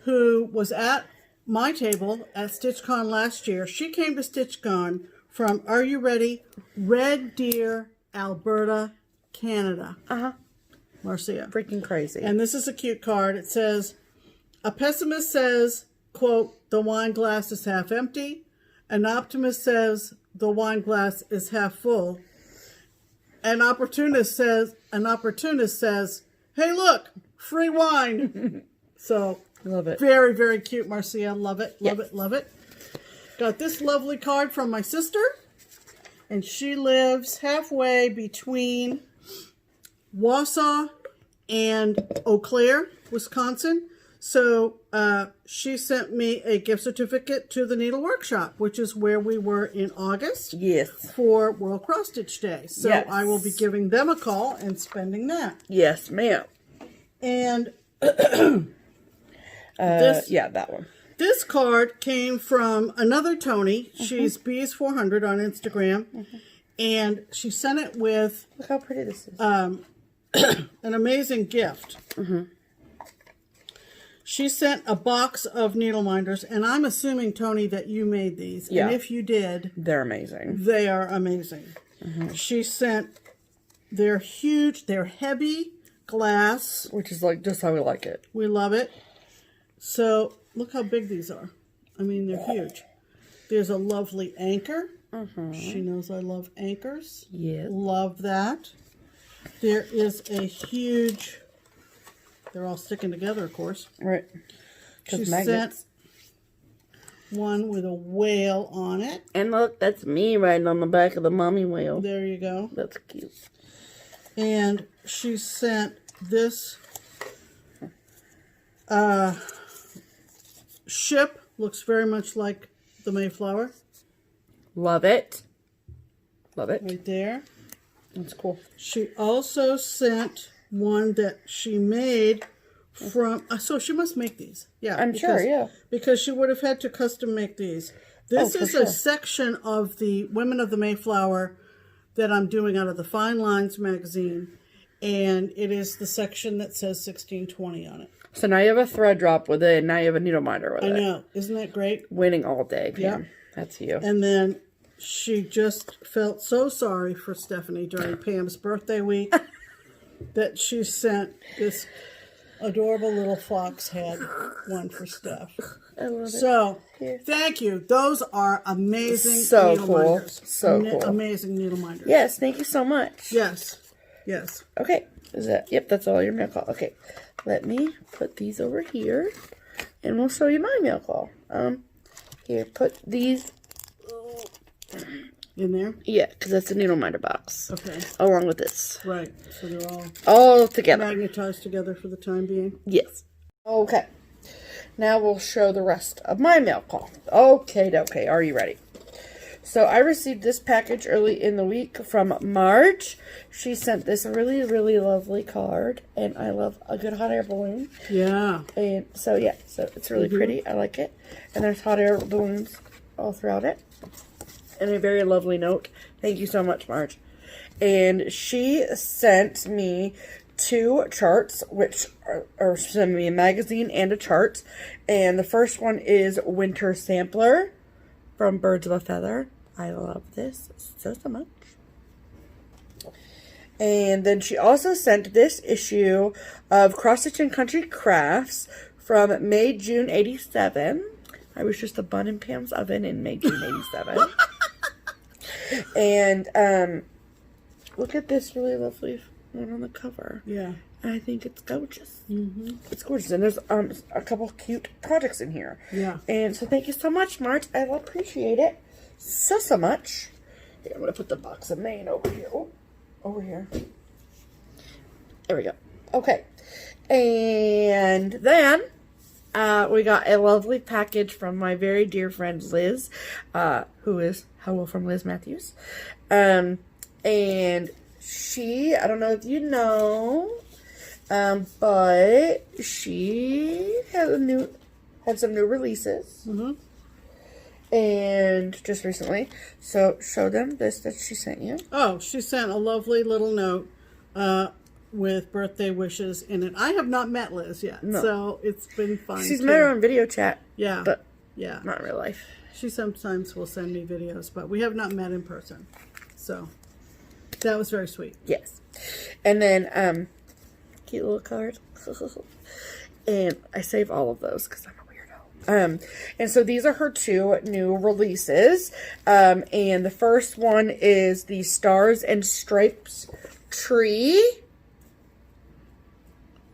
who was at my table at StitchCon last year. She came to StitchCon from, are you ready? Red Deer, Alberta, Canada. Marcia. Freaking crazy. And this is a cute card. It says, a pessimist says, quote, the wine glass is half empty. An optimist says, the wine glass is half full. An opportunist says, hey, look, free wine. So, love it. Very, very cute, Marcia. Love it, love it, love it. Got this lovely card from my sister. And she lives halfway between Wausau and Eau Claire, Wisconsin. So she sent me a gift certificate to the Needle Workshop, which is where we were in August. Yes. For World Cross Stitch Day. So yes. I will be giving them a call and spending that. Yes, ma'am. And yeah, that one. This card came from another Tony. She's Bees400 on Instagram. And she sent it with... Look how pretty this is. an amazing gift. She sent a box of needle minders, and I'm assuming, Tony, that you made these. Yeah. And if you did, they're amazing. They are amazing. She sent, they're huge, they're heavy glass. Which is like just how we like it. We love it. So look how big these are. I mean, they're huge. There's a lovely anchor. She knows I love anchors. Yeah. Love that. There is a huge, they're all sticking together, of course. Right. She sent one with a whale on it. And look, that's me riding on the back of the mommy whale. There you go. That's cute. And she sent this ship. Looks very much like the Mayflower. Love it. Love it. Right there. That's cool. She also sent one that she made from... so she must make these. Yeah. I'm sure, yeah. Because she would have had to custom make these. This is a section of the Women of the Mayflower that I'm doing out of the Fine Lines magazine. And it is the section that says 1620 on it. So now you have a thread drop with it, and now you have a needle minder with it. I know. Isn't that great? Winning all day, Pam. Yeah. That's you. And then she just felt so sorry for Stephanie during Pam's birthday week that she sent this adorable little fox head one for Steph. I love it. So, thank you. Those are amazing needle minders. So cool. Amazing needle minders. Yes, thank you so much. Yes. Yes. Okay. Is that? Yep, that's all your mail call. Okay. Let me put these over here, and we'll show you my mail call. Here, put these in there. Yeah, because that's the needle minder box. Okay. Along with this. Right. So they're all together. Magnetized together for the time being. Yes. Okay. Now we'll show the rest of my mail call. Okay. Are you ready? So I received this package early in the week from Marge. She sent this really, really lovely card. And I love a good hot air balloon. Yeah. And so, yeah. So it's really pretty. I like it. And there's hot air balloons all throughout it. And a very lovely note. Thank you so much, Marge. And she sent me 2 charts, which are sent me a magazine and a chart. And the first one is Winter Sampler from Birds of a Feather. I love this so much. And then she also sent this issue of Cross Stitch and Country Crafts from May, June 87. I was just a bun in Pam's oven in May, June 87. And look at this really lovely one on the cover. Yeah. I think it's gorgeous. It's gorgeous. And there's a couple cute projects in here. Yeah. And so thank you so much, Marge. I appreciate it so much. Here, I'm going to put the box of Maine over here. Oh, over here. There we go. Okay. And then we got a lovely package from my very dear friend Liz, who is hello from Liz Matthews. And she, I don't know if you know, but she had some new releases. And just recently. So show them this that she sent you. Oh, she sent a lovely little note with birthday wishes in it. I have not met Liz yet, so it's been fun. She's met her on video chat. Yeah. But yeah, not in real life. She sometimes will send me videos, but we have not met in person. So that was very sweet. Yes. And then cute little card. And I save all of those because I'm a weirdo. And so these are her 2 new releases. And the first one is the Stars and Stripes tree.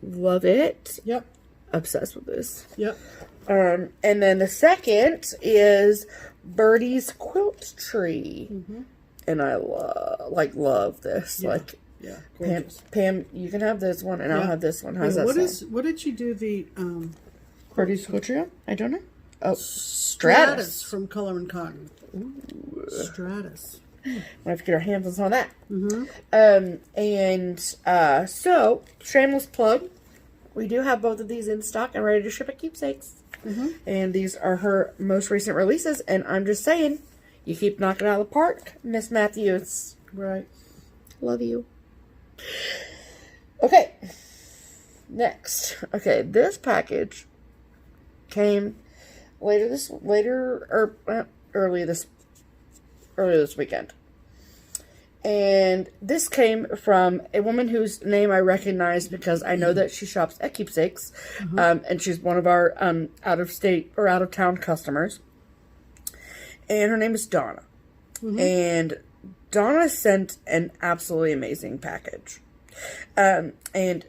Love it. Yep. Obsessed with this. Yep. And then the second is Birdie's quilt tree. And I love this. Yeah. Like, yeah, Pam, you can have this one, and I'll have this one. How's that sound? What did she do the Birdie's quilt tree? I don't know. Oh, Stratus from Color and Cotton. Ooh. Stratus. We'll have to get our hands on some of that. So, shameless plug. We do have both of these in stock and ready to ship at Keepsakes. And these are her most recent releases. And I'm just saying, you keep knocking it out of the park, Miss Matthews. Right. Love you. Okay. Next. Okay, this package came early this weekend. And this came from a woman whose name I recognize because I know that she shops at Keepsakes. And she's one of our out-of-state or out-of-town customers. And her name is Donna. And Donna sent an absolutely amazing package. And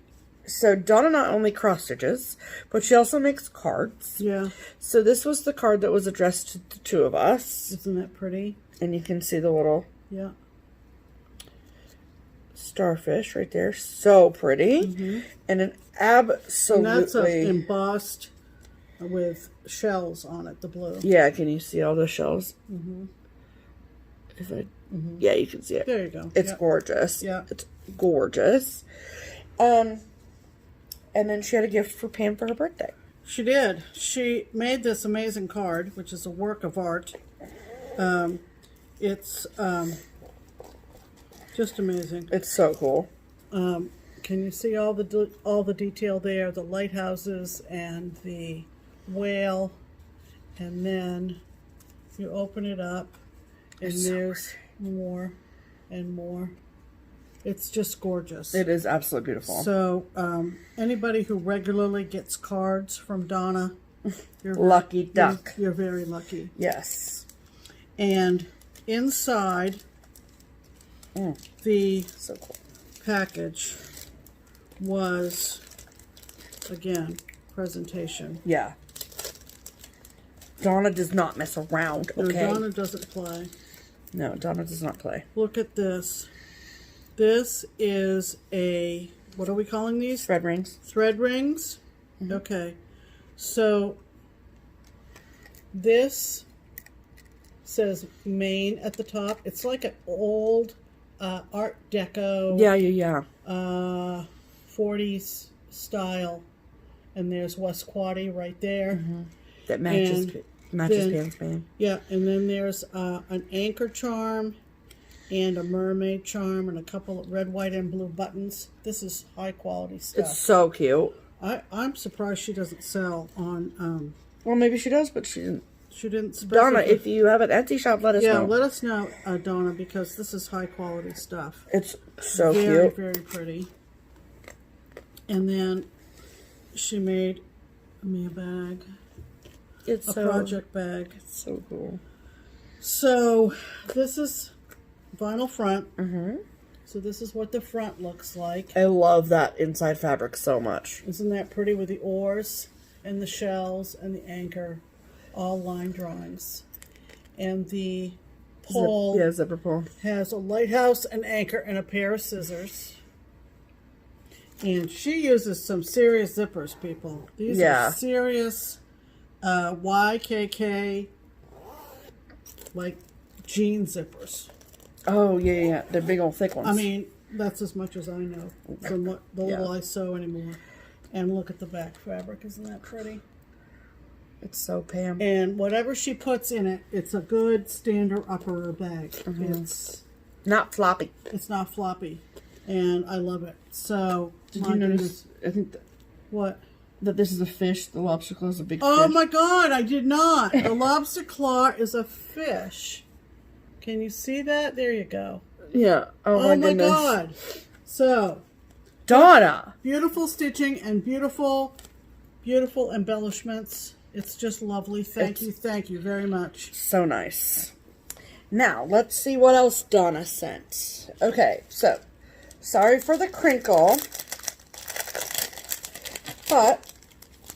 so Donna not only cross stitches, but she also makes cards. Yeah. So this was the card that was addressed to the two of us. Isn't that pretty? And you can see the little starfish right there. So pretty. And an absolutely... And that's embossed with shells on it, the blue. Yeah, can you see all the shells? If I... Yeah, you can see it. There you go. It's gorgeous. Yeah. It's gorgeous. And then she had a gift for Pam for her birthday. She did. She made this amazing card, which is a work of art. It's just amazing. It's so cool. Can you see all the detail there? The lighthouses and the whale, and then you open it up, and there's more and more. It's just gorgeous. It is absolutely beautiful. So, anybody who regularly gets cards from Donna, you're lucky duck. You're very lucky. Yes. And inside the so cool package was, again, presentation. Yeah. Donna does not mess around, okay? No, Donna doesn't play. No, Donna does not play. Look at this. This is a, what are we calling these? Thread rings. Thread rings? Okay. So, this says Maine at the top. It's like an old Art Deco. Yeah. 40s style. And there's Westquatty right there. That matches Pam's band. Yeah, and then there's an anchor charm and a mermaid charm and a couple of red, white, and blue buttons. This is high quality stuff. It's so cute. I'm surprised she doesn't sell on... well, maybe she does, but she didn't. She didn't specify. Donna, if you have an Etsy shop, let us know. Yeah, let us know, Donna, because this is high quality stuff. It's so very, cute. Very pretty. And then she made me a bag. It's a so, project bag. It's so cool. So this is vinyl front. So this is what the front looks like. I love that inside fabric so much. Isn't that pretty with the oars and the shells and the anchor, all line drawings. And the pole zipper pole has a lighthouse, an anchor, and a pair of scissors. And she uses some serious zippers, people. These are serious YKK, like jean zippers. Oh, yeah. They're big old thick ones. I mean, that's as much as I know from what the little I sew anymore. And look at the back fabric. Isn't that pretty? It's so Pam. And whatever she puts in it, it's a good standard upper bag. It's not floppy. It's not floppy. And I love it. So, did you notice, I think, what? That this is a fish. The lobster claw is a big fish. Oh my God, I did not. The lobster claw is a fish. Can you see that? There you go. Yeah. Oh my goodness. God. So, Donna. Beautiful stitching and beautiful embellishments. It's just lovely. Thank you very much. So nice. Now, let's see what else Donna sent. Okay, so, sorry for the crinkle, but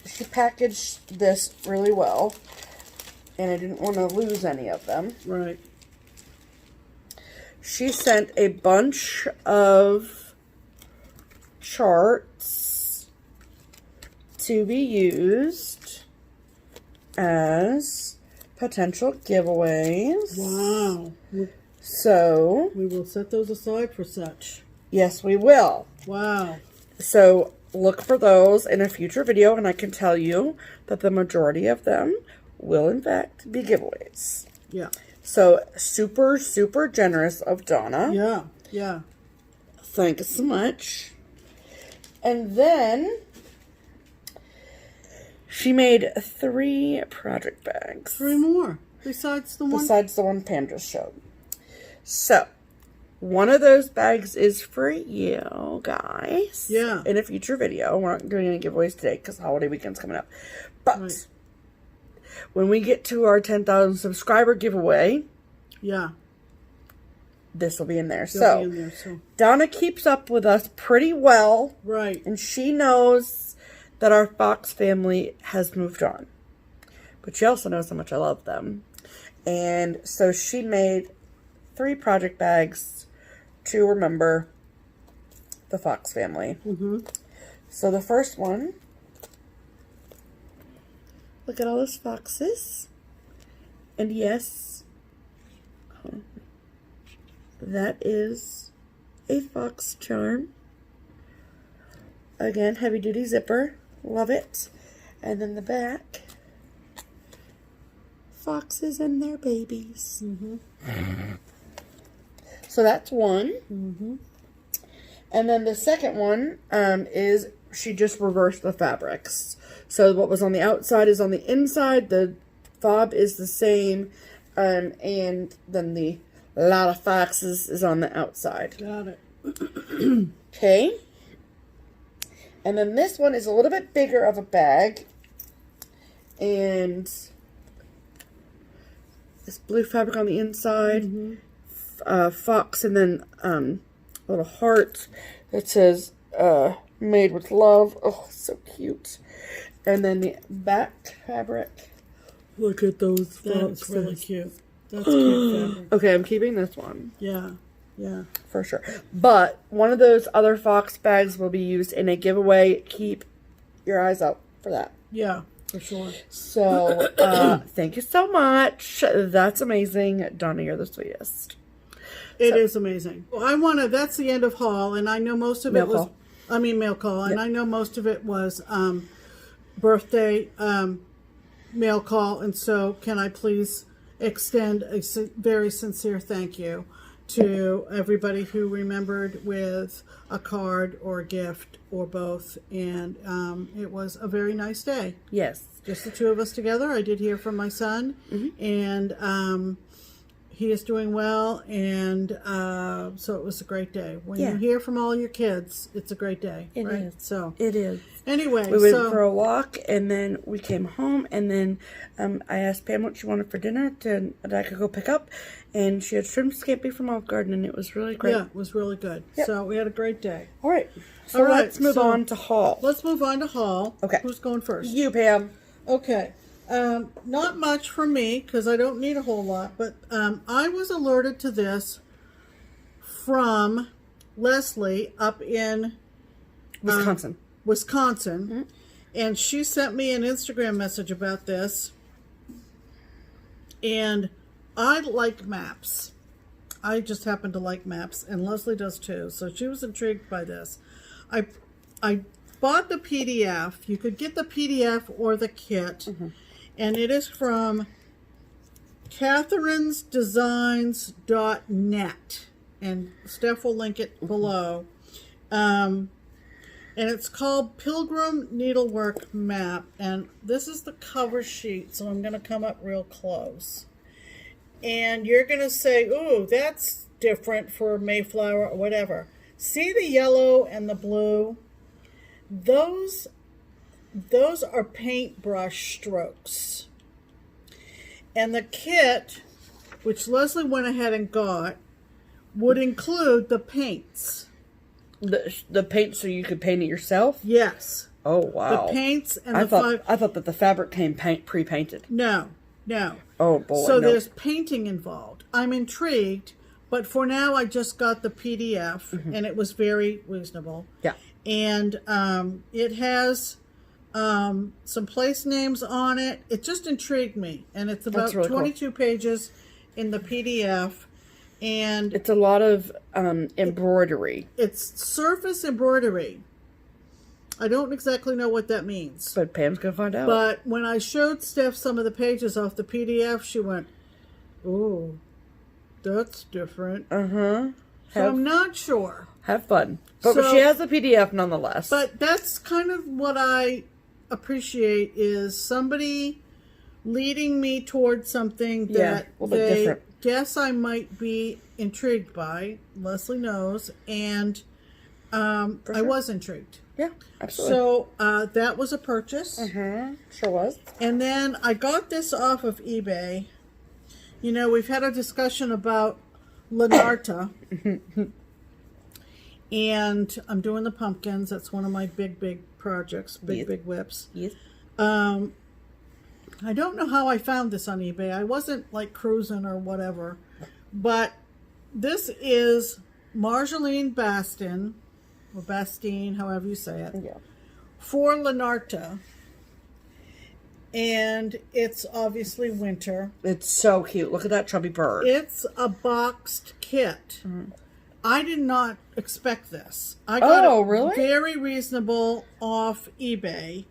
she packaged this really well, and I didn't want to lose any of them. Right. She sent a bunch of charts to be used as potential giveaways. Wow. So, we will set those aside for such. Yes, we will. Wow. So, look for those in a future video, and I can tell you that the majority of them will, in fact, be giveaways. Yeah. So, super, super generous of Donna. Yeah, yeah. Thank you so much. And then she made 3 project bags. 3 more besides the one? Besides the one Pam just showed. So, one of those bags is for you guys. Yeah. In a future video. We're not doing any giveaways today because holiday weekend's coming up. But when we get to our 10,000 subscriber giveaway, this will be in there. So, Donna keeps up with us pretty well. Right. And she knows that our Fox family has moved on. But she also knows how much I love them. And so she made 3 project bags to remember the Fox family. So the first one, look at all those foxes. And yes, that is a fox charm. Again, heavy duty zipper. Love it. And then the back, foxes and their babies. So that's one. And then the second one is she just reversed the fabrics. So what was on the outside is on the inside. The fob is the same. And then the lot of foxes is on the outside. Got it. Okay. And then this one is a little bit bigger of a bag. And this blue fabric on the inside. Fox, and then a little heart that says made with love. Oh, so cute. And then the back fabric. Look at those foxes. That's really cute. That's cute fabric. Okay, I'm keeping this one. Yeah. For sure. But one of those other Fox bags will be used in a giveaway. Keep your eyes out for that. Yeah, for sure. So, thank you so much. That's amazing. Donna, you're the sweetest. It is amazing. Well, that's the end of haul, and I know most of it was, mail call, and I know most of it was birthday mail call, and so can I please extend a very sincere thank you to everybody who remembered with a card or a gift or both, and it was a very nice day. Yes. Just the 2 of us together. I did hear from my son, and he is doing well, and so it was a great day. When you hear from all your kids, it's a great day. It right? is. So it is. Anyway, we went for a walk, and then we came home, and then I asked Pam what she wanted for dinner that I could go pick up, and she had shrimp scampi from Olive Garden, and it was really great. Yeah, it was really good. Yep. So we had a great day. All right. So let's move on to haul. Let's move on to haul. Okay. Who's going first? You, Pam. Okay. Not much for me because I don't need a whole lot, but I was alerted to this from Leslie up in Wisconsin, and she sent me an Instagram message about this, and I like maps. I just happen to like maps, and Leslie does too, so she was intrigued by this. I bought the PDF. You could get the PDF or the kit, and it is from catherinesdesigns.net, and Steph will link it below. And it's called Pilgrim Needlework Map, and this is the cover sheet, so I'm going to come up real close. And you're going to say, ooh, that's different for Mayflower or whatever. See the yellow and the blue? Those are paintbrush strokes. And the kit, which Leslie went ahead and got, would include the paints. The paint so you could paint it yourself? Yes. Oh, wow. The paints and I thought that the fabric came pre-painted. No. Oh, boy. So there's painting involved. I'm intrigued, but for now I just got the PDF, and it was very reasonable. Yeah. And it has some place names on it. It just intrigued me, and it's about really 22 pages in the PDF. And it's a lot of embroidery. It's surface embroidery. I don't exactly know what that means. But Pam's going to find out. But when I showed Steph some of the pages off the PDF, she went, ooh, that's different. So I'm not sure. Have fun. But she has a PDF nonetheless. But that's kind of what I appreciate, is somebody leading me towards something that they guess I might be intrigued by. Leslie knows, and I was intrigued. Yeah, absolutely. So that was a purchase. Sure was. And then I got this off of eBay. You know, we've had a discussion about Lanarta. And I'm doing the pumpkins. That's one of my big projects. Big whips. Yes. I don't know how I found this on eBay. I wasn't like cruising or whatever. But this is Marjolaine Bastin, or Bastine, however you say it. Yeah. For Lanarta. And it's obviously winter. It's so cute. Look at that chubby bird. It's a boxed kit. I did not expect this. I got it really? very reasonable off eBay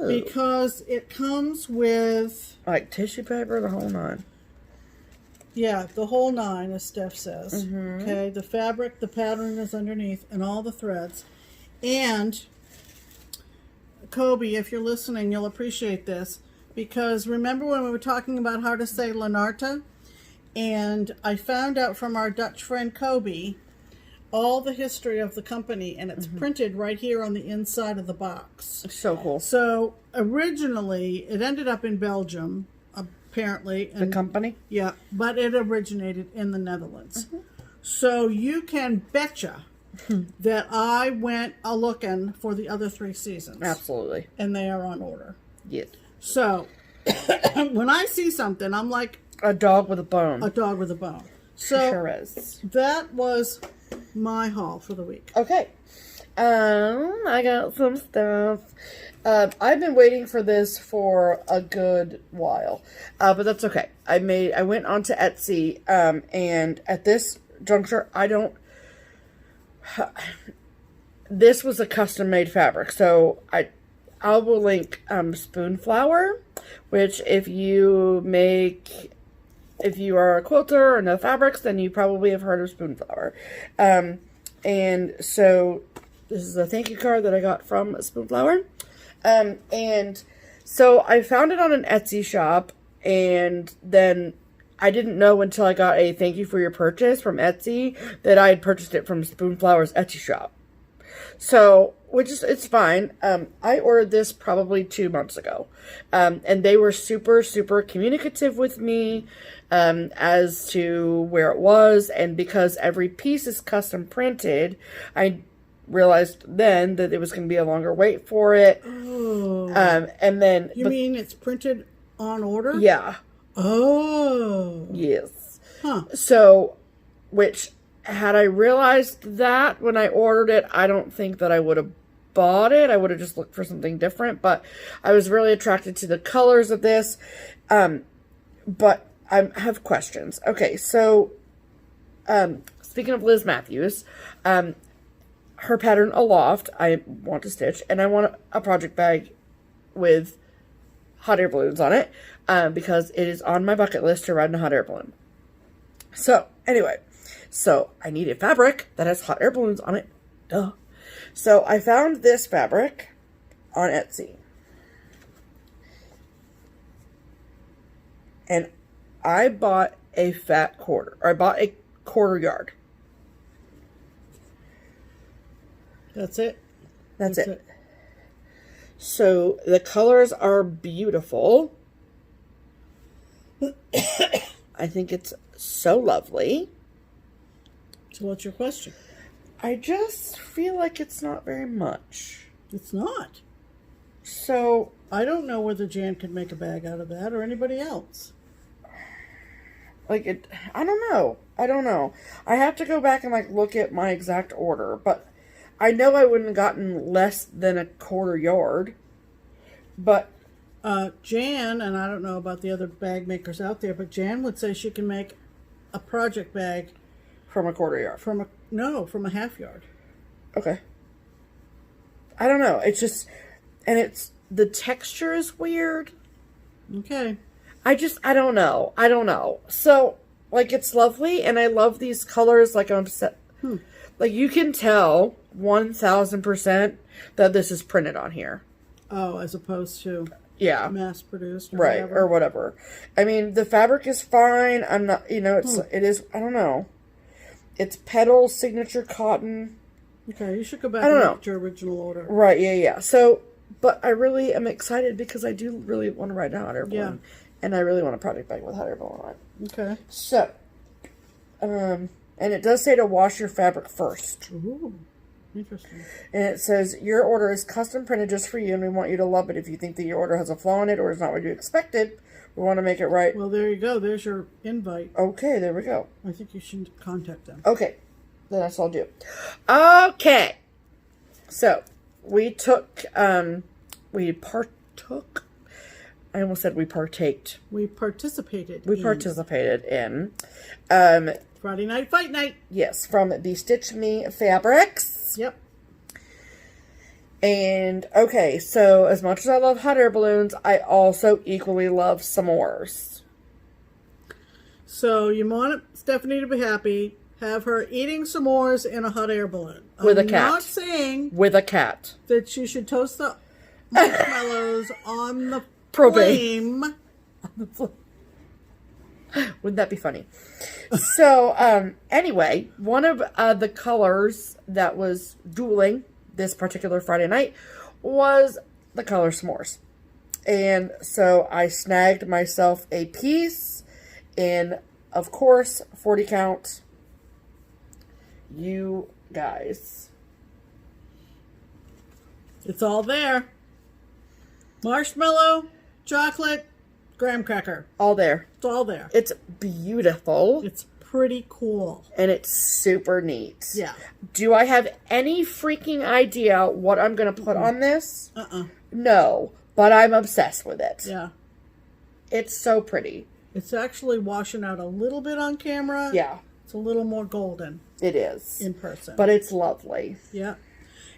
because it comes with like tissue paper, the whole nine. Yeah, the whole nine, as Steph says. Okay, the fabric, the pattern is underneath, and all the threads. And Kobe, if you're listening, you'll appreciate this, because remember when we were talking about how to say Lanarta? And I found out from our Dutch friend Kobe all the history of the company, and it's printed right here on the inside of the box. So cool. So originally, it ended up in Belgium, apparently. The company? Yeah, but it originated in the Netherlands. So you can betcha that I went a-looking for the other 3 seasons. Absolutely. And they are on order. Yes. So when I see something, I'm like... A dog with a bone. A dog with a bone. So sure is. That was my haul for the week. Okay. I got some stuff. I've been waiting for this for a good while, but that's okay. I went onto Etsy, and at this juncture, this was a custom-made fabric, so I will link Spoonflower, which if you are a quilter or know fabrics, then you probably have heard of Spoonflower. And so this is a thank you card that I got from Spoonflower. And so I found it on an Etsy shop, and then I didn't know until I got a thank you for your purchase from Etsy that I had purchased it from Spoonflower's Etsy shop. So, it's fine. I ordered this probably 2 months ago. And they were super, super communicative with me, as to where it was. And because every piece is custom printed, I realized then that it was going to be a longer wait for it. Oh. And then... You mean it's printed on order? Yeah. Oh. Yes. Huh. So, which... Had I realized that when I ordered it, I don't think that I would have bought it. I would have just looked for something different. But I was really attracted to the colors of this. But I have questions. Okay, so speaking of Liz Matthews, her pattern Aloft, I want to stitch. And I want a project bag with hot air balloons on it. Because it is on my bucket list to ride in a hot air balloon. So, anyway. So, I need a fabric that has hot air balloons on it. Duh. So, I found this fabric on Etsy. And I bought a fat quarter. Or I bought a quarter yard. That's it? That's it. So, the colors are beautiful. I think it's so lovely. So what's your question? I just feel like it's not very much. It's not. So... I don't know whether Jan could make a bag out of that or anybody else. Like, I don't know. I don't know. I have to go back and, like, look at my exact order. But I know I wouldn't have gotten less than a quarter yard. But... Jan, and I don't know about the other bag makers out there, but Jan would say she can make a project bag... From a quarter yard? From a half yard. Okay. I don't know. It's just... And it's... The texture is weird. Okay. I don't know. I don't know. So, like, it's lovely, and I love these colors. Like, I'm upset. Like, you can tell 1000% that this is printed on here. Oh, as opposed to mass produced or right, whatever. or whatever. I mean, the fabric is fine. I'm not, you know, it is, I don't know. It's Petal Signature Cotton. Okay, you should go back and look at your original order. Right, yeah. So, but I really am excited because I do really want to write a hot air balloon. And I really want a project bag with hot air balloon on it. Okay. So, and it does say to wash your fabric first. Ooh, interesting. And it says, your order is custom printed just for you, and we want you to love it. If you think that your order has a flaw in it or is not what you expected, we want to make it right. Well, there you go. There's your invite. Okay, there we go. I think you should contact them. Okay, then that's all I'll do. Okay, so we took, we partook. I almost said we partaked. We participated. We participated in Friday Night Fight Night. Yes, from Be Stitch Me Fabrics. Yep. And, okay, so as much as I love hot air balloons, I also equally love s'mores. So you want Stephanie to be happy, have her eating s'mores in a hot air balloon. With a cat. I'm not saying with a cat that she should toast the marshmallows on the flame. On the flame. Wouldn't that be funny? So, anyway, one of the colors that was dueling this particular Friday night was the color s'mores. And so I snagged myself a piece in, of course, 40 count. You guys. It's all there. Marshmallow, chocolate, graham cracker. All there. It's all there. It's beautiful. It's pretty cool. And it's super neat. Yeah. Do I have any freaking idea what I'm going to put on this? No. But I'm obsessed with it. Yeah. It's so pretty. It's actually washing out a little bit on camera. Yeah. It's a little more golden. It is. In person. But it's lovely. Yeah.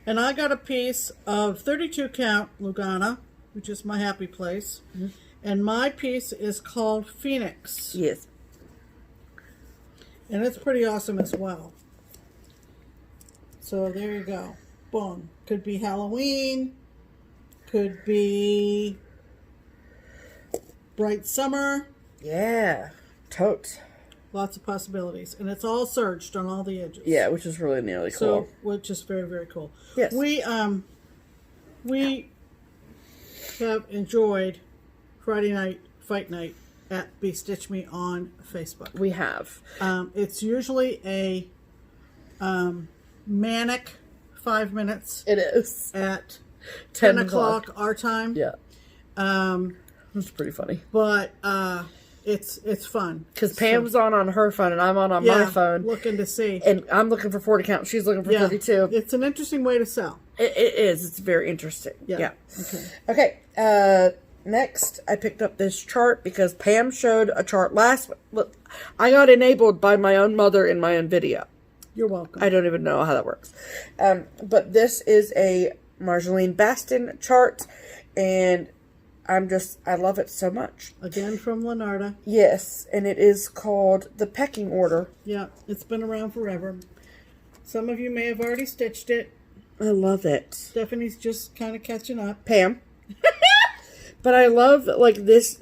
And I got a piece of 32 count Lugana, which is my happy place. Mm-hmm. And my piece is called Phoenix. Yes. And it's pretty awesome as well. So there you go. Boom. Could be Halloween. Could be bright summer. Yeah. Totes. Lots of possibilities. And it's all serged on all the edges. Yeah, which is really nearly cool. So, which is very, very cool. Yes. We have enjoyed Friday Night Fight Night at Be Stitch Me on Facebook. We have. It's usually a manic 5 minutes. It is. At 10 o'clock our time. Yeah. It's pretty funny. But it's fun. Because Pam's on her phone and I'm on my phone. Looking to see. And I'm looking for 40 count. She's looking for 32. It's an interesting way to sell. It is. It's very interesting. Yeah. Okay. Okay. Next, I picked up this chart because Pam showed a chart last week. Look, I got enabled by my own mother in my own video. You're welcome. I don't even know how that works. But this is a Marjolaine Baston chart, and I love it so much. Again from Leonarda. Yes, and it is called The Pecking Order. Yeah, it's been around forever. Some of you may have already stitched it. I love it. Stephanie's just kind of catching up. Pam. But I love, like, this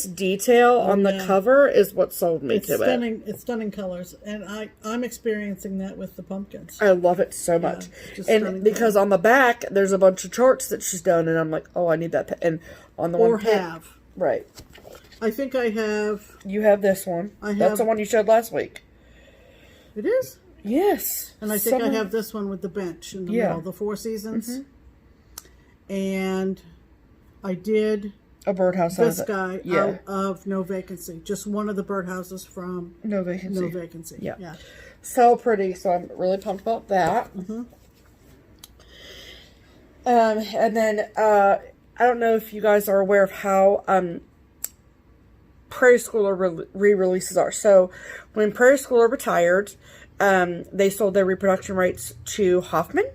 detail on the cover is what sold me to it. It's stunning colors, and I'm experiencing that with the pumpkins. I love it so much. And because on the back, there's a bunch of charts that she's done, and I'm like, oh, I need that. And on the one... Right. I think I have... You have this one. That's the one you showed last week. It is? Yes. And I think I have this one with the bench in the middle, the Four Seasons. Mm-hmm. And... I did a birdhouse this guy out of No Vacancy. Just one of the birdhouses from No Vacancy. No Vacancy. Yeah. So pretty. So I'm really pumped about that. Mm-hmm. And then I don't know if you guys are aware of how Prairie Schooler re-releases are. So when Prairie Schooler retired, they sold their reproduction rights to Hoffman.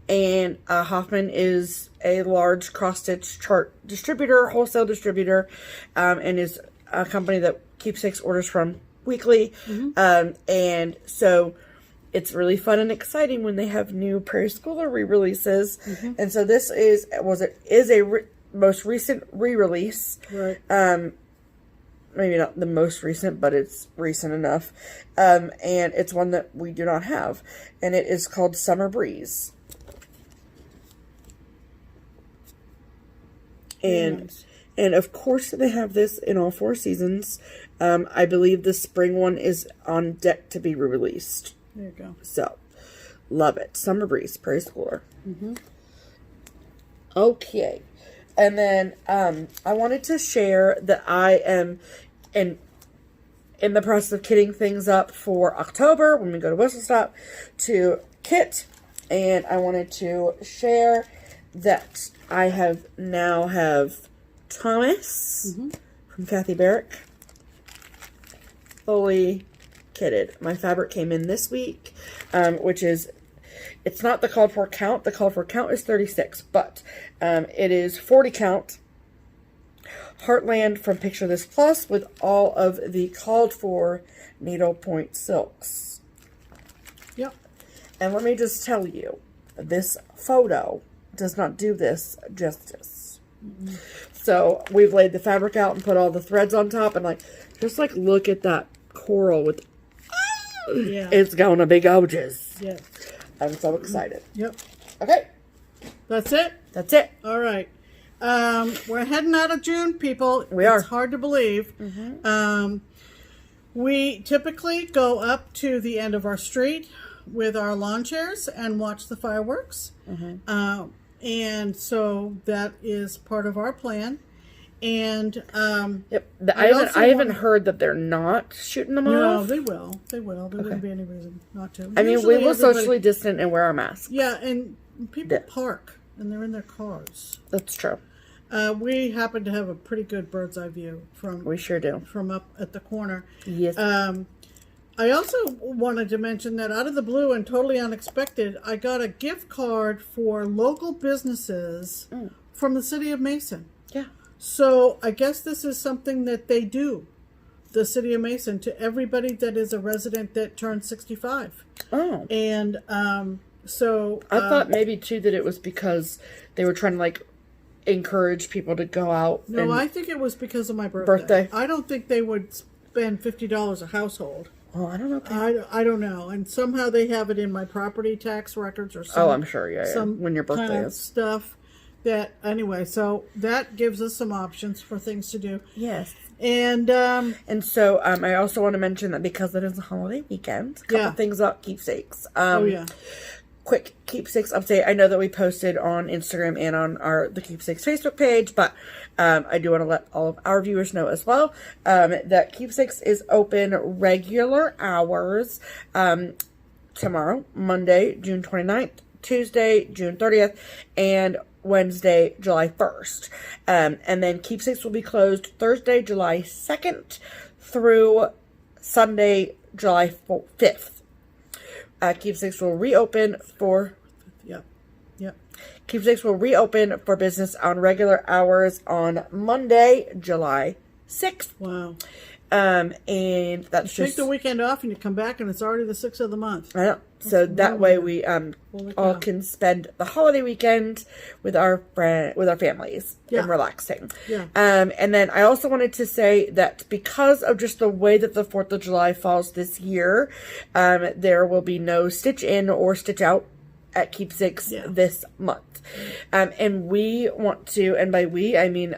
And Hoffman is a large cross-stitch chart distributor, wholesale distributor, and is a company that Keepsakes orders from weekly. Mm-hmm. And so it's really fun and exciting when they have new Prairie Schooler re-releases. And so this is a most recent re-release. Right. Maybe not the most recent, but it's recent enough. And it's one that we do not have. And it is called Summer Breeze. And of course they have this in all 4 seasons. I believe the spring one is on deck to be re-released. There you go. So, love it. Summer Breeze, Prairie Schooler. Okay. And then I wanted to share that I am in the process of kitting things up for October when we go to Whistle Stop to kit. And I wanted to share that I have Thomas from Kathy Barrick fully kitted. My fabric came in this week, which is, it's not the called for count. The called for count is 36, but it is 40 count Heartland from Picture This Plus with all of the called for needlepoint silks. Yep. And let me just tell you, this photo does not do this justice. So we've laid the fabric out and put all the threads on top, and just look at that coral with. Yeah. It's gonna be gorgeous. Yeah. I'm so excited. Yep. Okay. That's it? That's it. All right. We're heading out of June, people. We are. It's hard to believe. We typically go up to the end of our street with our lawn chairs and watch the fireworks. And so that is part of our plan. And yep. I haven't heard that they're not shooting them off. No, they will. They will. There wouldn't be any reason not to. I mean, we will socially distance and wear our masks. Yeah, and people park and they're in their cars. That's true. We happen to have a pretty good bird's eye view from. We sure do. From up at the corner. Yes. I also wanted to mention that out of the blue and totally unexpected, I got a gift card for local businesses from the city of Mason. Yeah. So I guess this is something that they do, the city of Mason, to everybody that is a resident that turns 65. Oh. And so I thought maybe too that it was because they were trying to encourage people to go out. No, I think it was because of my birthday. I don't think they would spend $50 a household. Well, I don't know. I don't know. And somehow they have it in my property tax records or something. Oh, I'm sure. Yeah. Some when your birthday kind of is. stuff. That anyway, so that gives us some options for things to do. Yes. And so I also want to mention that because it is a holiday weekend, a couple things about keepsakes. Quick keepsakes update. I know that we posted on Instagram and on the Keepsakes Facebook page, but I do want to let all of our viewers know as well that Keepsakes is open regular hours tomorrow, Monday, June 29th, Tuesday, June 30th, and Wednesday, July 1st. And then Keepsakes will be closed Thursday, July 2nd through Sunday, July 5th. Keepsakes will reopen for... Yep. Keepsakes will reopen for business on regular hours on Monday, July 6th. Wow. And that's you take the weekend off and you come back and it's already the 6th of the month. I know. So that way we all can spend the holiday weekend with our families and relaxing. Yeah. And then I also wanted to say that because of just the way that the 4th of July falls this year, there will be no stitch in or stitch out at Keepsakes this month. And we want to, and by we, I mean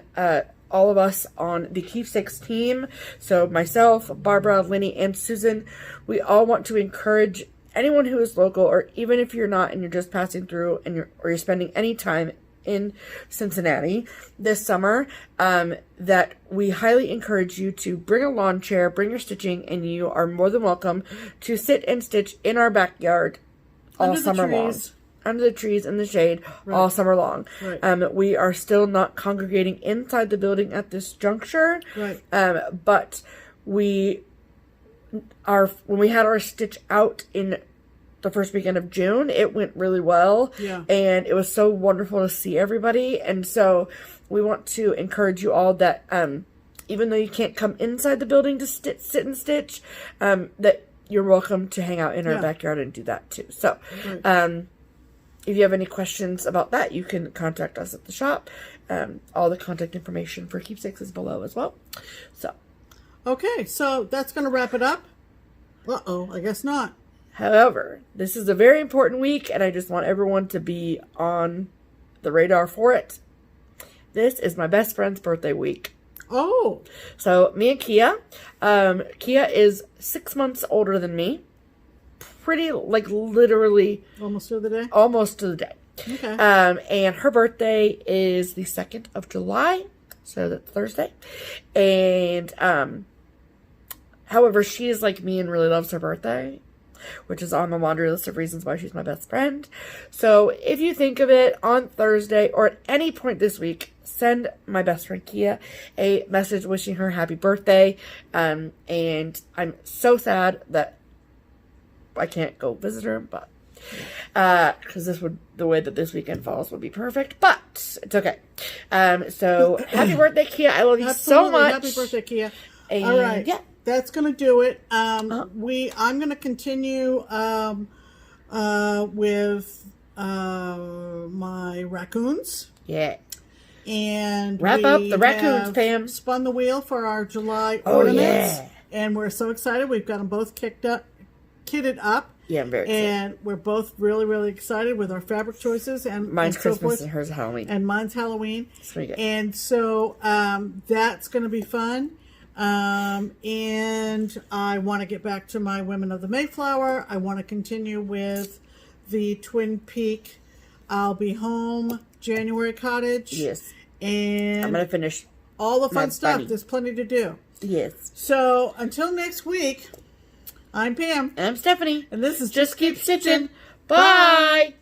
all of us on the Keepsakes team, so myself, Barbara, Lenny, and Susan, we all want to encourage anyone who is local, or even if you're not and you're just passing through and you're spending any time in Cincinnati this summer, that we highly encourage you to bring a lawn chair, bring your stitching, and you are more than welcome to sit and stitch in our backyard all summer long. Under the trees in the shade all summer long. Right. We are still not congregating inside the building at this juncture. Right. But when we had our stitch out in the first weekend of June, it went really well. Yeah. And it was so wonderful to see everybody. And so we want to encourage you all that even though you can't come inside the building to sit and stitch, that you're welcome to hang out in our backyard and do that too. So, if you have any questions about that, you can contact us at the shop. All the contact information for Keepsakes is below as well. So, okay, so that's going to wrap it up. Uh-oh, I guess not. However, this is a very important week, and I just want everyone to be on the radar for it. This is my best friend's birthday week. Oh. So, me and Kia. Kia is 6 months older than me. Pretty, like, literally. Almost to the day? Almost to the day. Okay. And her birthday is the 2nd of July. So, that's Thursday. And, however, she is like me and really loves her birthday, which is on the laundry list of reasons why she's my best friend. So if you think of it, on Thursday or at any point this week, send my best friend Kia a message wishing her happy birthday. And I'm so sad that I can't go visit her, but because the way that this weekend falls would be perfect, but it's okay. So happy birthday, Kia! I love you so much. Happy birthday, Kia! And all right, yeah. That's going to do it. I'm going to continue with my raccoons. Yeah. And wrap up the raccoons, Pam. Spun the wheel for our July ornaments. Yeah. And we're so excited. We've got them both kitted up. Yeah, I'm very excited. And we're both really, really excited with our fabric choices. And mine's and Christmas so forth. and hers Halloween. And mine's Halloween. Sweet. And so that's going to be fun. And I want to get back to my Women of the Mayflower. I want to continue with the Twin Peak I'll Be Home January Cottage. Yes. And I'm going to finish all the fun stuff. bunny. There's plenty to do. Yes. So until next week, I'm Pam. I'm Stephanie. And this is Just Keep Stitching. Bye.